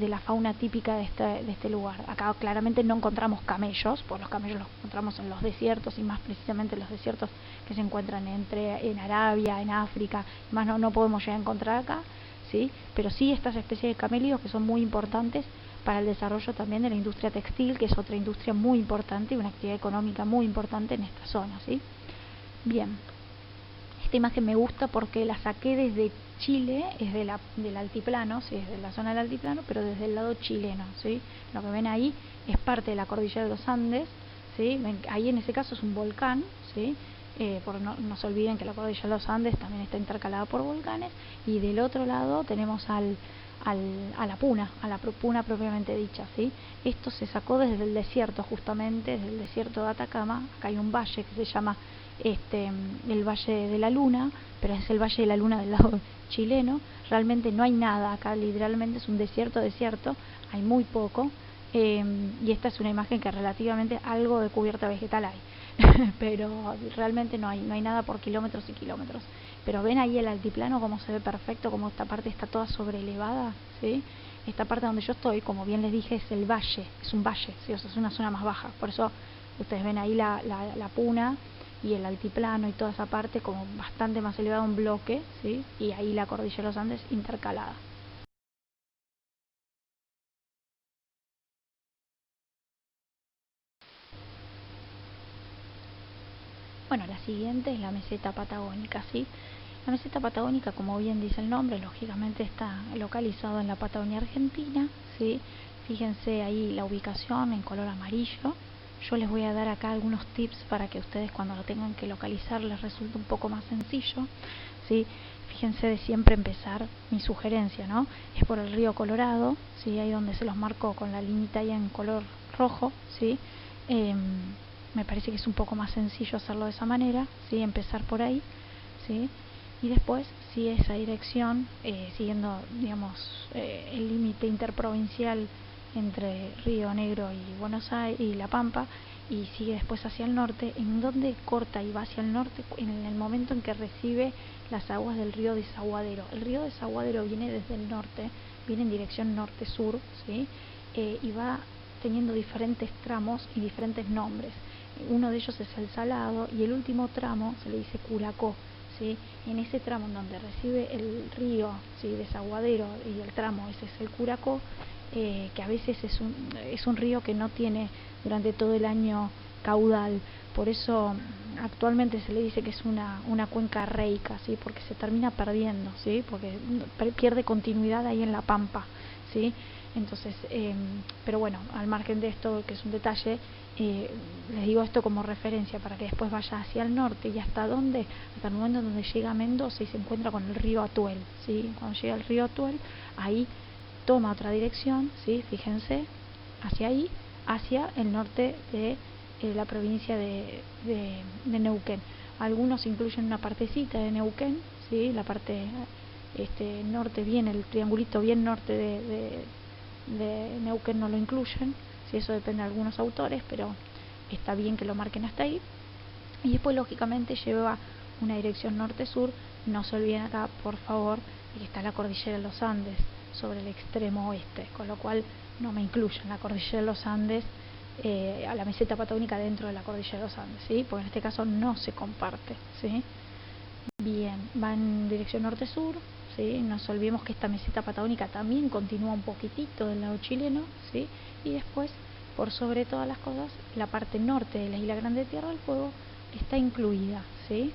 la fauna típica de este lugar. Acá claramente no encontramos camellos, porque los camellos los encontramos en los desiertos y más precisamente en los desiertos que se encuentran en Arabia, en África, más no podemos llegar a encontrar acá, ¿sí? Pero sí estas especies de camélidos que son muy importantes para el desarrollo también de la industria textil, que es otra industria muy importante y una actividad económica muy importante en esta zona, ¿sí? Bien, esta imagen me gusta porque la saqué desde Chile, es del altiplano, ¿sí? Es de la zona del altiplano, pero desde el lado chileno, ¿sí? Lo que ven ahí es parte de la cordillera de los Andes, ¿sí? Ahí en ese caso es un volcán, ¿sí? No se olviden que la cordillera de los Andes también está intercalada por volcanes, y del otro lado tenemos a la puna propiamente dicha, ¿sí? Esto se sacó desde el desierto, justamente desde el desierto de Atacama. Acá hay un valle que se llama el Valle de la Luna, pero es el Valle de la Luna del lado chileno. Realmente no hay nada acá, literalmente es un desierto, hay muy poco, y esta es una imagen que relativamente algo de cubierta vegetal hay. Pero realmente no hay nada por kilómetros y kilómetros. Pero ven ahí el altiplano como se ve perfecto, como esta parte está toda sobrelevada, ¿sí? Esta parte donde yo estoy, como bien les dije, es el valle, es un valle, ¿sí? O sea, es una zona más baja. Por eso ustedes ven ahí la puna y el altiplano y toda esa parte como bastante más elevada, un bloque, ¿sí? Y ahí la cordillera de los Andes intercalada. Bueno, la siguiente es la meseta patagónica, ¿sí? La meseta patagónica, como bien dice el nombre, lógicamente está localizado en la Patagonia Argentina, ¿sí? Fíjense ahí la ubicación en color amarillo. Yo les voy a dar acá algunos tips para que ustedes cuando lo tengan que localizar les resulte un poco más sencillo, ¿sí? Fíjense de siempre empezar, mi sugerencia, ¿no? Es por el río Colorado, ¿sí? Ahí donde se los marcó con la linita ahí en color rojo, ¿sí? Me parece que es un poco más sencillo hacerlo de esa manera, ¿sí? Empezar por ahí, ¿sí? y después sigue esa dirección, siguiendo, digamos, el límite interprovincial entre Río Negro y Buenos Aires y La Pampa, y sigue después hacia el norte, en donde corta y va hacia el norte en el momento en que recibe las aguas del río Desaguadero. El río Desaguadero viene desde el norte, viene en dirección norte-sur, ¿sí? Y va teniendo diferentes tramos y diferentes nombres. Uno de ellos es el Salado y el último tramo se le dice Curacó, ¿sí? En ese tramo en donde recibe el río, ¿sí?, Desaguadero, y el tramo ese es el Curacó, que a veces es un río que no tiene durante todo el año caudal, por eso actualmente se le dice que es una cuenca reica, ¿sí?, porque se termina perdiendo, ¿sí?, porque pierde continuidad ahí en la pampa, ¿sí? Entonces, pero bueno, al margen de esto, que es un detalle, les digo esto como referencia para que después vaya hacia el norte y hasta el momento en donde llega a Mendoza y se encuentra con el río Atuel, ¿sí? Cuando llega al río Atuel, ahí toma otra dirección, ¿sí? Fíjense, hacia ahí, hacia el norte de la provincia de Neuquén. Algunos incluyen una partecita de Neuquén, ¿sí? La parte norte, bien, el triangulito bien norte de Neuquén no lo incluyen, si eso depende de algunos autores, pero está bien que lo marquen hasta ahí. Y después lógicamente lleva una dirección norte-sur. No se olviden acá, por favor, que está la cordillera de los Andes sobre el extremo oeste, con lo cual no me incluyen la cordillera de los Andes, a la meseta patagónica dentro de la cordillera de los Andes, ¿sí? Porque en este caso no se comparte, ¿sí? Bien, va en dirección norte-sur, ¿sí? No nos olvidemos que esta meseta patagónica también continúa un poquitito del lado chileno, ¿sí? Y después, por sobre todas las cosas, la parte norte de la isla Grande de Tierra del Fuego está incluida, ¿sí?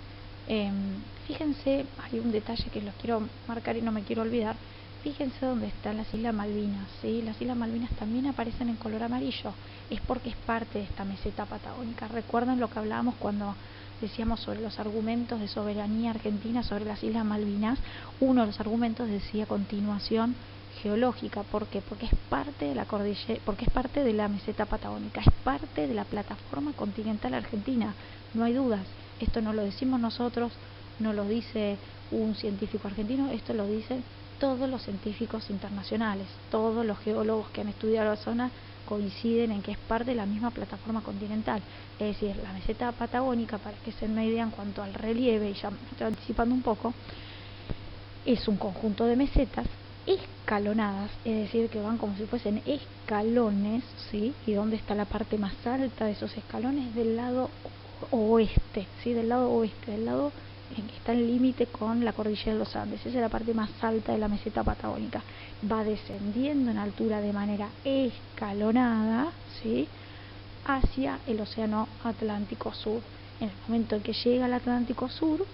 Fíjense, hay un detalle que los quiero marcar y no me quiero olvidar. Fíjense dónde están las Islas Malvinas, ¿sí? Las Islas Malvinas también aparecen en color amarillo, es porque es parte de esta meseta patagónica. Recuerden lo que hablábamos cuando decíamos sobre los argumentos de soberanía argentina sobre las Islas Malvinas. Uno de los argumentos decía continuación geológica. ¿Por qué? Porque es parte de la cordillera, porque es parte de la meseta patagónica, es parte de la plataforma continental argentina, no hay dudas. Esto no lo decimos nosotros, no lo dice un científico argentino, esto lo dicen todos los científicos internacionales, todos los geólogos que han estudiado la zona coinciden en que es parte de la misma plataforma continental. Es decir, la meseta patagónica, para que se den una idea en cuanto al relieve, y ya me estoy anticipando un poco, es un conjunto de mesetas escalonadas, es decir, que van como si fuesen escalones, ¿sí? Y dónde está la parte más alta de esos escalones, del lado oeste, ¿sí? Del lado oeste, del lado en que está el límite con la cordillera de los Andes. Esa es la parte más alta de la meseta patagónica. Va descendiendo en altura de manera escalonada, ¿sí?, hacia el océano Atlántico Sur. En el momento en que llega al Atlántico Sur,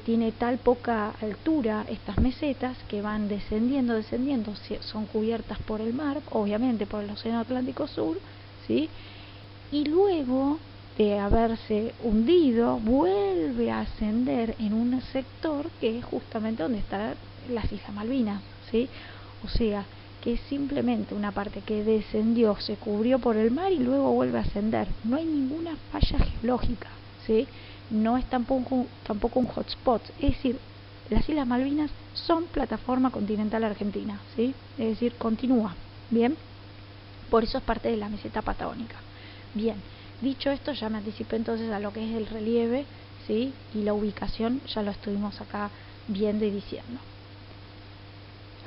tiene tal poca altura estas mesetas que van descendiendo, son cubiertas por el mar, obviamente por el océano Atlántico Sur, ¿sí? Y luego de haberse hundido, vuelve a ascender en un sector que es justamente donde están las Islas Malvinas, ¿sí? O sea, que es simplemente una parte que descendió, se cubrió por el mar y luego vuelve a ascender. No hay ninguna falla geológica, ¿sí? No es tampoco un hotspot, es decir, las Islas Malvinas son plataforma continental argentina, ¿sí? Es decir, continúa, ¿bien? Por eso es parte de la meseta patagónica. Bien, dicho esto, ya me anticipé entonces a lo que es el relieve, ¿sí? Y la ubicación ya lo estuvimos acá viendo y diciendo.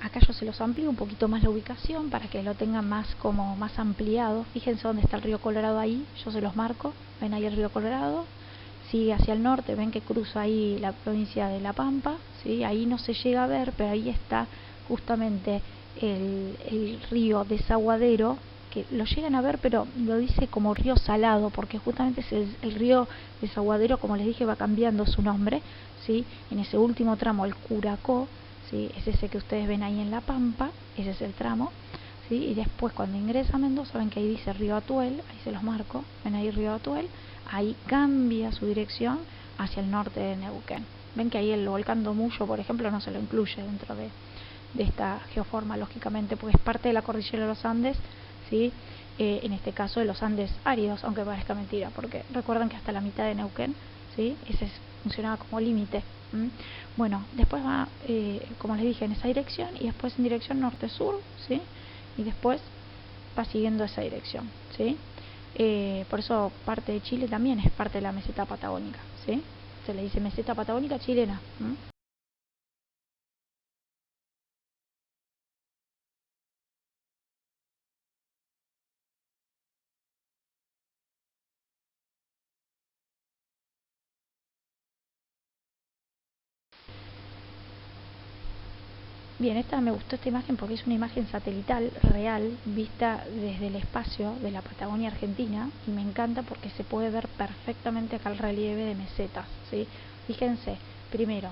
Acá yo se los amplío un poquito más la ubicación para que lo tengan más ampliado. Fíjense dónde está el río Colorado ahí, yo se los marco. Ven ahí el río Colorado, sigue hacia el norte, ven que cruza ahí la provincia de La Pampa, ¿sí? Ahí no se llega a ver, pero ahí está justamente el río Desaguadero, que lo llegan a ver, pero lo dice como río Salado, porque justamente es el río Desaguadero, como les dije, va cambiando su nombre, ¿sí? En ese último tramo, el Curacó, ¿sí? Es ese que ustedes ven ahí en La Pampa, ese es el tramo, ¿sí? Y después cuando ingresa a Mendoza, ven que ahí dice río Atuel, ahí se los marco, ven ahí río Atuel, ahí cambia su dirección hacia el norte de Neuquén. Ven que ahí el volcán Domullo, por ejemplo, no se lo incluye dentro de esta geoforma, lógicamente, porque es parte de la cordillera de los Andes, ¿sí? En este caso de los Andes áridos, aunque parezca mentira, porque recuerdan que hasta la mitad de Neuquén, ¿sí? Ese es funcionaba como límite. Bueno, después va, como les dije, en esa dirección, y después en dirección norte-sur, ¿sí? Y después va siguiendo esa dirección, ¿sí? Por eso parte de Chile también es parte de la meseta patagónica, ¿sí? Se le dice meseta patagónica chilena. Bien, me gustó esta imagen porque es una imagen satelital real vista desde el espacio de la Patagonia Argentina, y me encanta porque se puede ver perfectamente acá el relieve de mesetas, ¿sí? Fíjense, primero,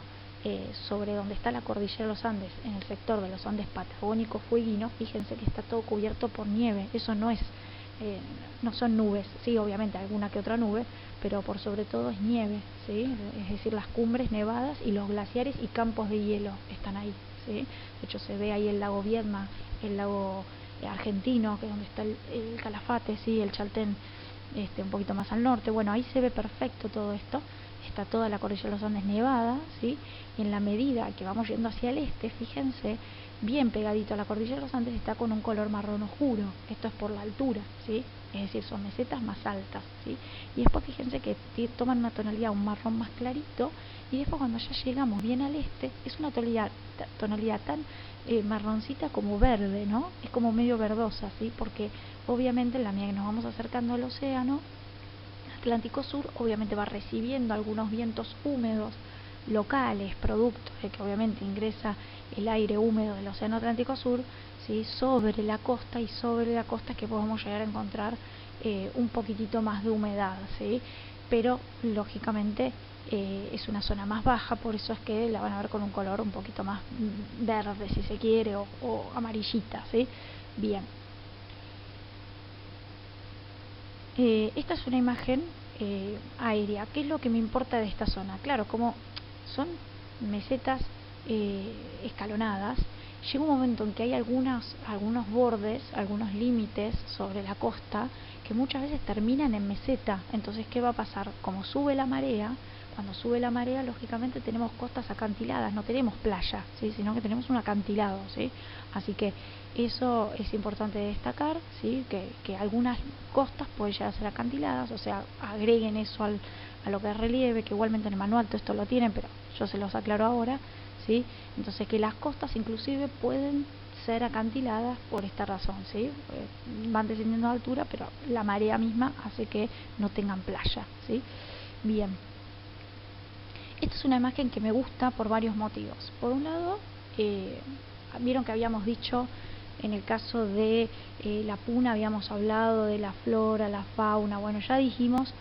sobre donde está la cordillera de los Andes, en el sector de los Andes patagónicos fueguinos, fíjense que está todo cubierto por nieve. Eso no son nubes, sí, obviamente alguna que otra nube, pero por sobre todo es nieve, ¿sí? Es decir, las cumbres nevadas y los glaciares y campos de hielo están ahí, ¿sí? De hecho se ve ahí el lago Viedma, el lago argentino, que es donde está el Calafate, ¿sí? El Chaltén, un poquito más al norte. Bueno, ahí se ve perfecto todo esto. Está toda la cordillera de los Andes nevada, ¿sí? Y en la medida que vamos yendo hacia el este, fíjense, bien pegadito a la cordillera de los Andes está con un color marrón oscuro. Esto es por la altura, ¿sí? Es decir, son mesetas más altas, ¿sí? Y después fíjense que toman una tonalidad, un marrón más clarito, y después cuando ya llegamos bien al este, es una tonalidad tan marroncita como verde, ¿no? Es como medio verdosa, ¿sí? Porque obviamente en la medida que nos vamos acercando al océano Atlántico Sur, obviamente va recibiendo algunos vientos húmedos locales, producto de que obviamente ingresa el aire húmedo del océano Atlántico Sur, ¿sí? Sobre la costa, y sobre la costa es que podemos llegar a encontrar un poquitito más de humedad, ¿sí? Pero lógicamente es una zona más baja, por eso es que la van a ver con un color un poquito más verde, si se quiere, o amarillita, ¿sí? Bien. Esta es una imagen aérea. ¿Qué es lo que me importa de esta zona? Claro, como son mesetas escalonadas, llega un momento en que hay algunos bordes, algunos límites sobre la costa que muchas veces terminan en meseta. Entonces, ¿qué va a pasar? Como sube la marea, cuando sube la marea, lógicamente tenemos costas acantiladas, no tenemos playa, ¿sí? Sino que tenemos un acantilado, ¿sí? Así que eso es importante destacar, ¿sí? Que algunas costas pueden llegar a ser acantiladas, o sea, agreguen eso a lo que es relieve, que igualmente en el manual todo esto lo tienen, pero yo se los aclaro ahora, ¿sí? Entonces, que las costas inclusive pueden ser acantiladas por esta razón, ¿sí? Van descendiendo de altura, pero la marea misma hace que no tengan playa, ¿sí? Bien. Esta es una imagen que me gusta por varios motivos. Por un lado, vieron que habíamos dicho en el caso de la puna, habíamos hablado de la flora, la fauna. Bueno, ya dijimos,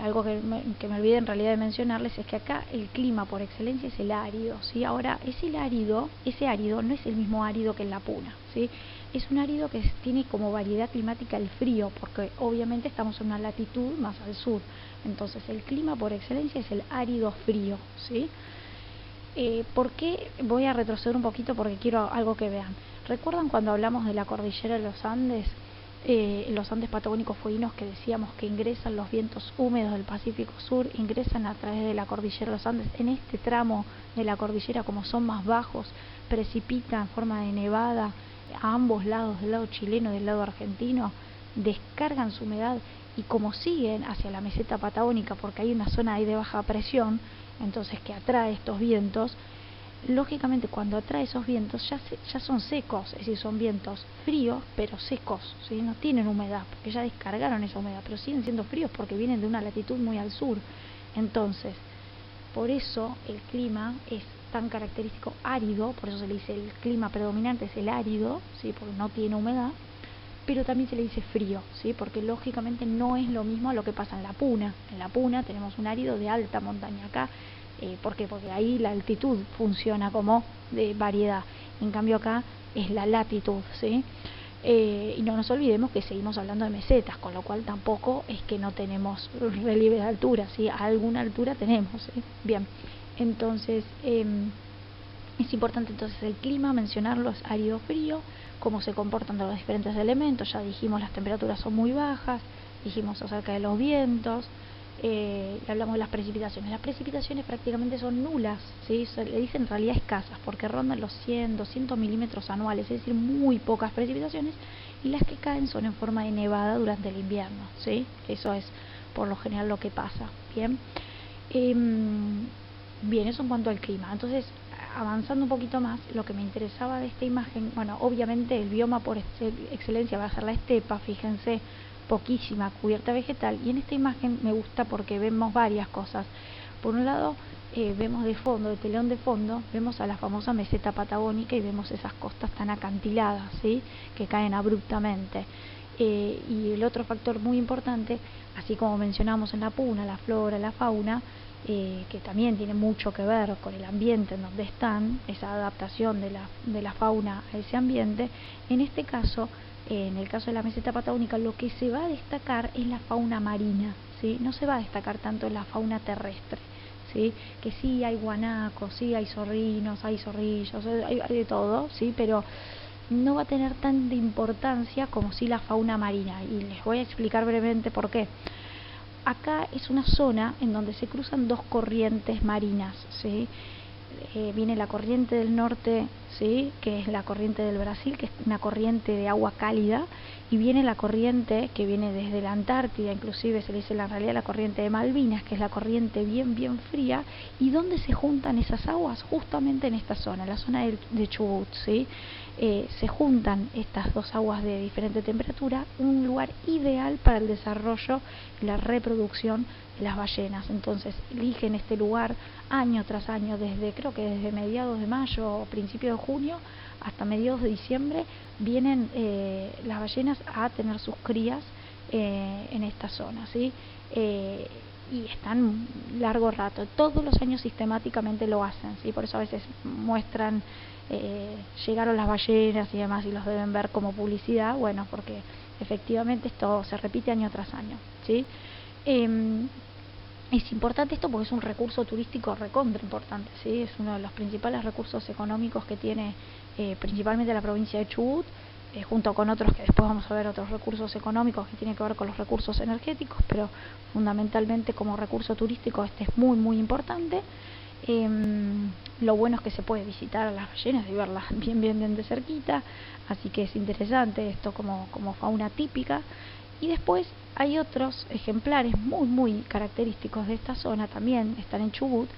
algo que me olvidé en realidad de mencionarles, es que acá el clima por excelencia es el árido, ¿sí? Ahora, ese árido no es el mismo árido que en la puna, ¿sí? Es un árido que tiene como variedad climática el frío, porque obviamente estamos en una latitud más al sur. Entonces el clima por excelencia es el árido frío, ¿sí? ¿Por qué? Voy a retroceder un poquito porque quiero algo que vean. ¿Recuerdan cuando hablamos de la cordillera de los Andes? Los Andes patagónicos fueguinos, que decíamos que ingresan los vientos húmedos del Pacífico Sur, ingresan a través de la cordillera de los Andes. En este tramo de la cordillera, como son más bajos, precipitan en forma de nevada a ambos lados, del lado chileno y del lado argentino, descargan su humedad, y como siguen hacia la meseta patagónica, porque hay una zona ahí de baja presión, entonces que atrae estos vientos, lógicamente cuando atrae esos vientos ya son secos, es decir, son vientos fríos pero secos, ¿sí? No tienen humedad porque ya descargaron esa humedad, pero siguen siendo fríos porque vienen de una latitud muy al sur. Entonces, por eso el clima es tan característico árido, por eso se le dice el clima predominante es el árido, ¿sí? Porque no tiene humedad, pero también se le dice frío, ¿sí? Porque lógicamente no es lo mismo a lo que pasa en la puna. En la puna tenemos un árido de alta montaña. Acá, ¿por qué? Porque ahí la altitud funciona como de variedad. En cambio acá es la latitud, ¿sí? Y no nos olvidemos que seguimos hablando de mesetas, con lo cual tampoco es que no tenemos relieve de altura, ¿sí? A alguna altura tenemos, ¿sí? Bien, entonces es importante entonces el clima, mencionarlo, es árido frío, cómo se comportan los diferentes elementos. Ya dijimos, las temperaturas son muy bajas, dijimos acerca de los vientos, y hablamos de las precipitaciones. Las precipitaciones prácticamente son nulas, ¿sí? Le dicen en realidad escasas, porque rondan los 100, 200 milímetros anuales, es decir, muy pocas precipitaciones, y las que caen son en forma de nevada durante el invierno, ¿sí? Eso es por lo general lo que pasa, ¿bien? Bien, eso en cuanto al clima. Entonces, avanzando un poquito más, lo que me interesaba de esta imagen, bueno, obviamente el bioma por excelencia va a ser la estepa, fíjense, poquísima cubierta vegetal, y en esta imagen me gusta porque vemos varias cosas. Por un lado, vemos de fondo, de telón de fondo, vemos a la famosa meseta patagónica y vemos esas costas tan acantiladas, ¿sí? Que caen abruptamente. Y el otro factor muy importante, así como mencionamos en la puna, la flora, la fauna, que también tiene mucho que ver con el ambiente en donde están, esa adaptación de la fauna a ese ambiente. En este caso, en el caso de la meseta patagónica, lo que se va a destacar es la fauna marina, ¿sí? No se va a destacar tanto la fauna terrestre, ¿sí? Que sí hay guanacos, sí hay zorrinos, hay zorrillos, hay de todo, ¿sí? Pero no va a tener tanta importancia como si la fauna marina, y les voy a explicar brevemente por qué. Acá es una zona en donde se cruzan dos corrientes marinas, ¿sí? Viene la corriente del norte, ¿sí? Que es la corriente del Brasil, que es una corriente de agua cálida, y viene la corriente que viene desde la Antártida, inclusive se le dice en realidad la corriente de Malvinas, que es la corriente bien fría. ¿Y dónde se juntan esas aguas? Justamente en esta zona, en la zona de Chubut, ¿sí? Se juntan estas dos aguas de diferente temperatura, un lugar ideal para el desarrollo y la reproducción de las ballenas. Entonces eligen este lugar año tras año, creo que desde mediados de mayo o principios de junio hasta mediados de diciembre vienen las ballenas a tener sus crías en esta zona, ¿sí? Y están largo rato, todos los años sistemáticamente lo hacen, ¿sí? Por eso a veces muestran llegaron las ballenas y demás, y los deben ver como publicidad, bueno, porque efectivamente esto se repite año tras año, ¿sí? Es importante esto porque es un recurso turístico recontra importante, ¿sí? Es uno de los principales recursos económicos que tiene principalmente la provincia de Chubut, junto con otros que después vamos a ver, otros recursos económicos que tienen que ver con los recursos energéticos, pero fundamentalmente como recurso turístico este es muy importante. Lo bueno es que se puede visitar a las ballenas y verlas bien de cerquita, así que es interesante esto como fauna típica. Y después hay otros ejemplares muy característicos de esta zona, también están en Chubut,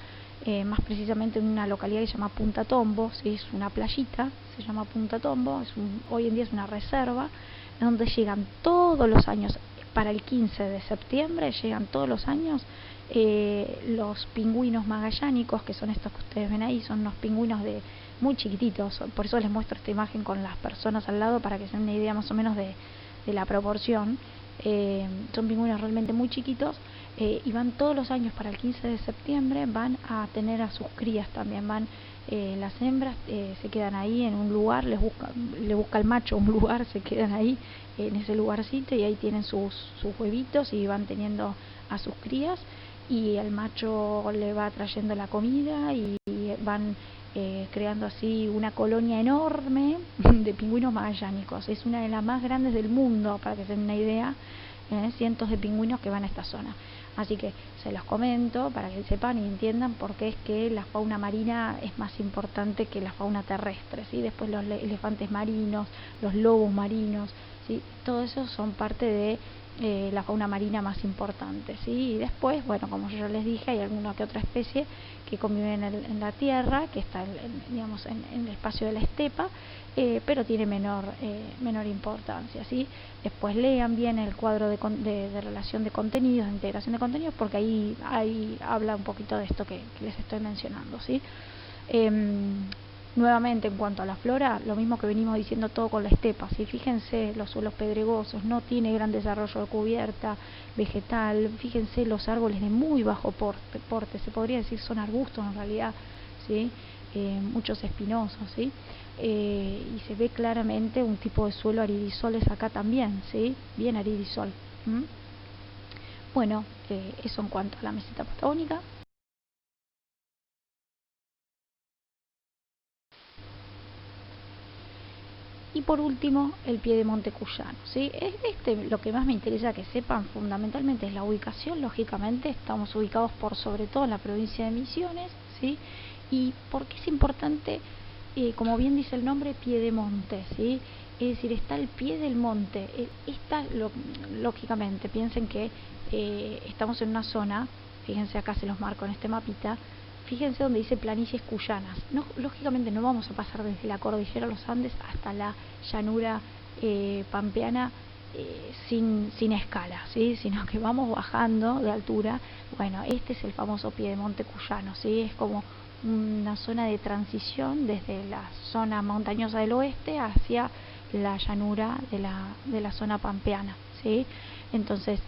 más precisamente en una localidad que se llama Punta Tombo, ¿sí? Es una playita, se llama Punta Tombo, hoy en día es una reserva, en donde llegan todos los años, para el 15 de septiembre, llegan todos los años los pingüinos magallánicos, que son estos que ustedes ven ahí, son unos pingüinos muy chiquititos, por eso les muestro esta imagen con las personas al lado para que se den una idea más o menos de la proporción. Son pingüinos realmente muy chiquitos, y van todos los años para el 15 de septiembre, van a tener a sus crías también, van las hembras se quedan ahí en un lugar, le busca el macho un lugar, se quedan ahí en ese lugarcito y ahí tienen sus huevitos y van teniendo a sus crías, y el macho le va trayendo la comida y van creando así una colonia enorme de pingüinos magallánicos. Es una de las más grandes del mundo, para que se den una idea, cientos de pingüinos que van a esta zona. Así que se los comento para que sepan y entiendan por qué es que la fauna marina es más importante que la fauna terrestre, ¿sí? Después los elefantes marinos, los lobos marinos, ¿sí? Todo eso son parte de la fauna marina más importante, ¿sí? Y después, bueno, como yo ya les dije, hay alguna que otra especie que conviven en la tierra, que está digamos en el espacio de la estepa, pero tiene menor importancia, ¿sí? Después lean bien el cuadro de relación de contenidos, de integración de contenidos, porque ahí habla un poquito de esto que les estoy mencionando, ¿sí? Nuevamente, en cuanto a la flora, lo mismo que venimos diciendo todo con la estepa, ¿sí? Fíjense los suelos pedregosos, no tiene gran desarrollo de cubierta vegetal, fíjense los árboles de muy bajo porte, se podría decir son arbustos en realidad, ¿sí? Muchos espinosos, ¿sí? Y se ve claramente un tipo de suelo aridisoles acá también, ¿sí? Bien aridisol. Bueno, eso en cuanto a la meseta patagónica. Y por último, el piedemonte cuyano, ¿sí? Lo que más me interesa que sepan fundamentalmente es la ubicación. Lógicamente estamos ubicados por sobre todo en la provincia de Misiones, ¿sí? Y por qué es importante, como bien dice el nombre, piedemonte, ¿sí? Es decir, está al pie del monte. Lógicamente, piensen que estamos en una zona, fíjense acá se los marco en este mapita, fíjense donde dice planicies cuyanas. No, lógicamente no vamos a pasar desde la cordillera de los Andes hasta la llanura pampeana sin escala, ¿sí? Sino que vamos bajando de altura. Bueno, este es el famoso piedemonte cuyano, ¿sí? Es como una zona de transición desde la zona montañosa del oeste hacia la llanura de la zona pampeana, ¿sí? Entonces,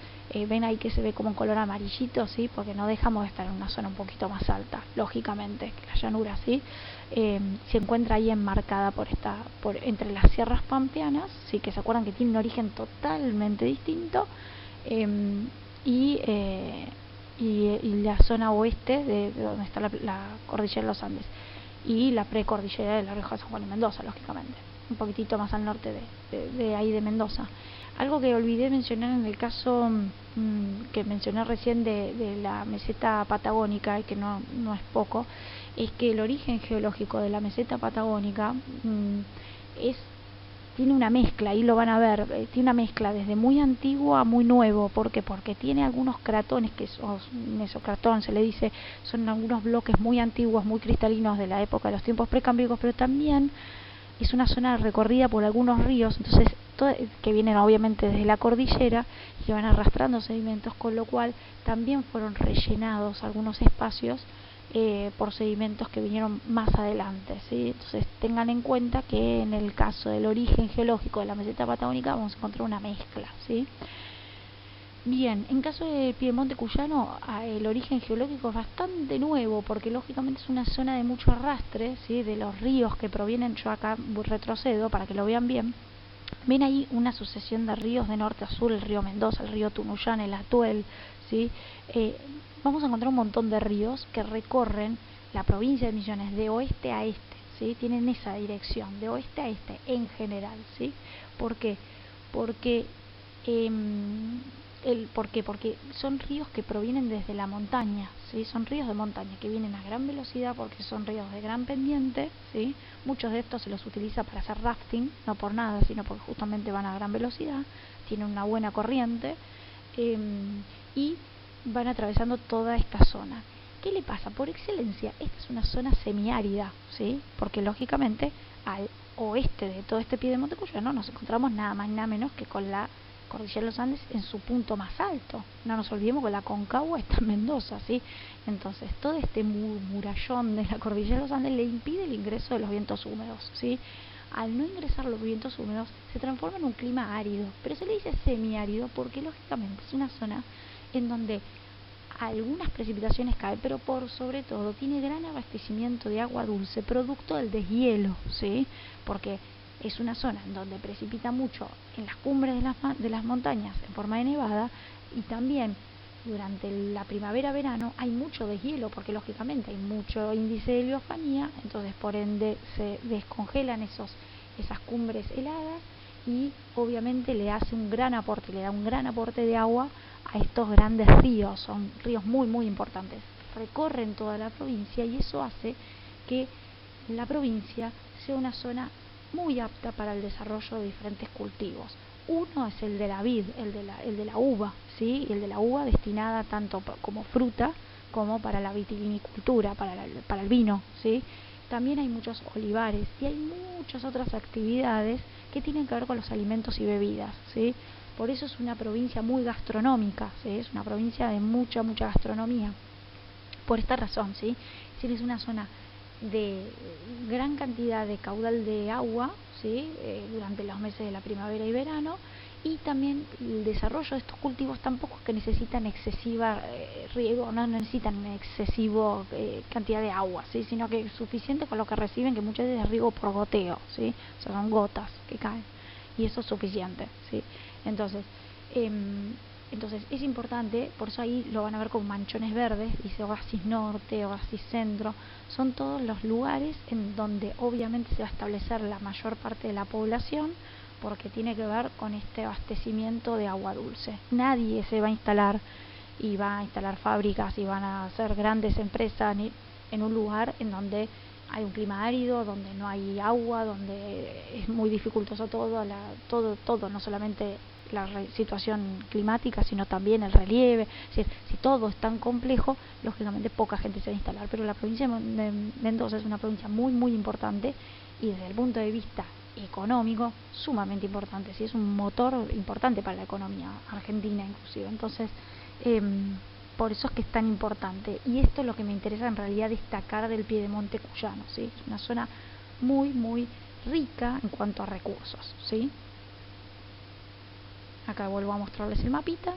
ven ahí que se ve como un color amarillito, ¿sí? Porque no dejamos de estar en una zona un poquito más alta, lógicamente, que la llanura, ¿sí? Se encuentra ahí enmarcada entre las sierras pampeanas, ¿sí? Que se acuerdan que tiene un origen totalmente distinto, y la zona oeste de donde está la cordillera de los Andes, y la precordillera de la Rioja, San Juan y Mendoza, lógicamente, un poquitito más al norte de ahí de Mendoza. Algo que olvidé mencionar en el caso que mencioné recién de la meseta patagónica, y que no es poco, es que el origen geológico de la meseta patagónica tiene una mezcla, ahí lo van a ver, tiene una mezcla desde muy antiguo a muy nuevo. ¿Por qué? Porque tiene algunos cratones, que son mesocratón se le dice, son algunos bloques muy antiguos, muy cristalinos de la época de los tiempos precámbricos, pero también es una zona recorrida por algunos ríos, entonces que vienen obviamente desde la cordillera y que van arrastrando sedimentos, con lo cual también fueron rellenados algunos espacios por sedimentos que vinieron más adelante, ¿sí? Entonces tengan en cuenta que en el caso del origen geológico de la meseta patagónica vamos a encontrar una mezcla, ¿sí? Bien, en caso del piedemonte cuyano, el origen geológico es bastante nuevo, porque lógicamente es una zona de mucho arrastre, ¿sí? De los ríos que provienen. Yo acá retrocedo para que lo vean bien. Ven ahí una sucesión de ríos de norte a sur: el río Mendoza, el río Tunuyán, el Atuel, ¿sí? Vamos a encontrar un montón de ríos que recorren la provincia de Misiones de oeste a este, ¿sí? Tienen esa dirección, de oeste a este en general, ¿sí? ¿Por qué? Porque ¿por qué? Porque son ríos que provienen desde la montaña, ¿sí? Son ríos de montaña que vienen a gran velocidad porque son ríos de gran pendiente, ¿sí? Muchos de estos se los utiliza para hacer rafting, no por nada, sino porque justamente van a gran velocidad, tienen una buena corriente, y van atravesando toda esta zona. ¿Qué le pasa? Por excelencia, esta es una zona semiárida, ¿sí? Porque lógicamente al oeste de todo este piedemonte cuyano nos encontramos nada más y nada menos que con la cordillera de los Andes en su punto más alto. No nos olvidemos que la Concagua está en Mendoza, ¿sí? Entonces todo este murallón de la cordillera de los Andes le impide el ingreso de los vientos húmedos, ¿sí? Al no ingresar los vientos húmedos se transforma en un clima árido, pero se le dice semiárido porque lógicamente es una zona en donde algunas precipitaciones caen, pero por sobre todo tiene gran abastecimiento de agua dulce producto del deshielo, ¿sí? Porque es una zona en donde precipita mucho en las cumbres de las montañas en forma de nevada, y también durante la primavera-verano hay mucho deshielo porque lógicamente hay mucho índice de heliofanía, entonces por ende se descongelan esas cumbres heladas, y obviamente le da un gran aporte de agua a estos grandes ríos. Son ríos muy muy importantes, recorren toda la provincia, y eso hace que la provincia sea una zona muy apta para el desarrollo de diferentes cultivos. Uno es el de la vid, el de la uva, ¿sí? El de la uva destinada tanto como fruta como para la vitivinicultura, para el vino, ¿sí? También hay muchos olivares y hay muchas otras actividades que tienen que ver con los alimentos y bebidas, ¿sí? Por eso es una provincia muy gastronómica, ¿sí? Es una provincia de mucha gastronomía. Por esta razón, ¿sí? Es una zona de gran cantidad de caudal de agua, ¿sí? Durante los meses de la primavera y verano, y también el desarrollo de estos cultivos tampoco es que necesitan excesiva riego, no necesitan excesivo cantidad de agua, ¿sí? Sino que es suficiente con lo que reciben, que muchas veces es riego por goteo, ¿sí? O sea, son gotas que caen, y eso es suficiente, ¿sí? Entonces, Entonces es importante, por eso ahí lo van a ver con manchones verdes, dice Oasis Norte, Oasis Centro, son todos los lugares en donde obviamente se va a establecer la mayor parte de la población, porque tiene que ver con este abastecimiento de agua dulce. Nadie se va a instalar y va a instalar fábricas y van a hacer grandes empresas en un lugar en donde hay un clima árido, donde no hay agua, donde es muy dificultoso todo, no solamente la situación climática, sino también el relieve. Es decir, si todo es tan complejo, lógicamente poca gente se va a instalar. Pero la provincia de Mendoza es una provincia muy, muy importante, y desde el punto de vista económico, sumamente importante. Sí, es un motor importante para la economía argentina inclusive. Entonces, por eso es que es tan importante, y esto es lo que me interesa en realidad destacar del Piedemonte cuyano, ¿sí? Es una zona muy, muy rica en cuanto a recursos, ¿sí? Acá vuelvo a mostrarles el mapita,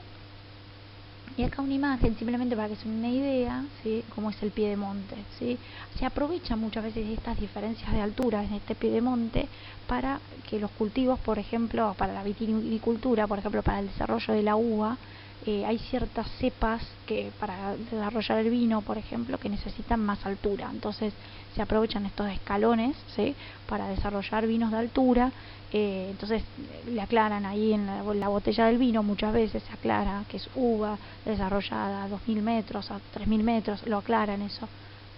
y acá una imagen simplemente para que se den una idea, ¿sí? Cómo es el Piedemonte, ¿sí? Se aprovechan muchas veces estas diferencias de altura en este Piedemonte para que los cultivos, por ejemplo, para la vitivinicultura, por ejemplo, para el desarrollo de la uva, hay ciertas cepas que para desarrollar el vino, por ejemplo, que necesitan más altura. Entonces se aprovechan estos escalones, ¿sí? Para desarrollar vinos de altura. Entonces le aclaran ahí en la botella del vino, muchas veces se aclara que es uva desarrollada a 2000 metros, a 3000 metros, lo aclaran eso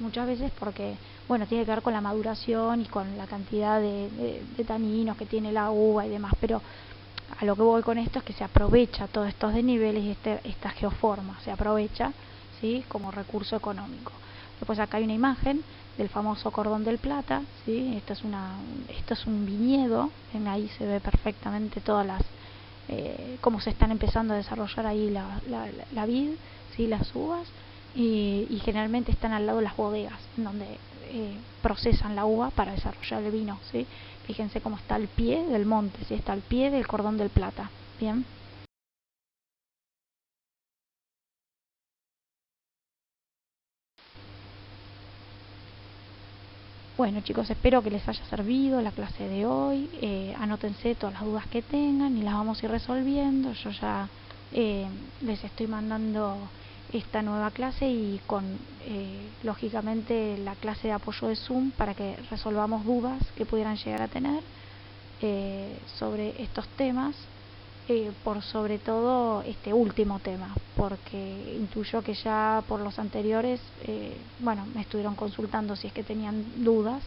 muchas veces porque, bueno, tiene que ver con la maduración y con la cantidad de taninos que tiene la uva y demás, pero a lo que voy con esto es que se aprovecha todos estos desniveles y esta geoforma, se aprovecha, ¿sí? Como recurso económico. Después acá hay una imagen del famoso Cordón del Plata, ¿sí? Esto es un viñedo, ahí se ve perfectamente todas las cómo se están empezando a desarrollar ahí la vid, ¿sí? Las uvas, y generalmente están al lado de las bodegas en donde procesan la uva para desarrollar el vino, ¿sí? Fíjense cómo está al pie del monte, ¿sí? Está al pie del Cordón del Plata. Bien. Bueno, chicos, espero que les haya servido la clase de hoy. Anótense todas las dudas que tengan y las vamos a ir resolviendo. Yo ya les estoy mandando esta nueva clase y con, lógicamente, la clase de apoyo de Zoom para que resolvamos dudas que pudieran llegar a tener sobre estos temas. Por sobre todo este último tema, porque intuyo que ya por los anteriores, bueno, me estuvieron consultando si es que tenían dudas,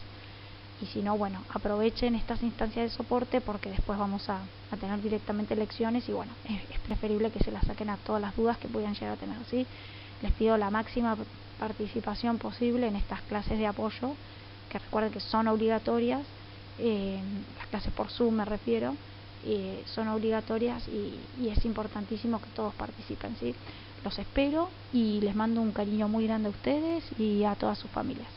y si no, bueno, aprovechen estas instancias de soporte porque después vamos a tener directamente lecciones, y bueno, es preferible que se las saquen a todas las dudas que puedan llegar a tener, ¿sí? Les pido la máxima participación posible en estas clases de apoyo, que recuerden que son obligatorias, las clases por Zoom me refiero, son obligatorias, y es importantísimo que todos participen, ¿sí? Los espero y les mando un cariño muy grande a ustedes y a todas sus familias.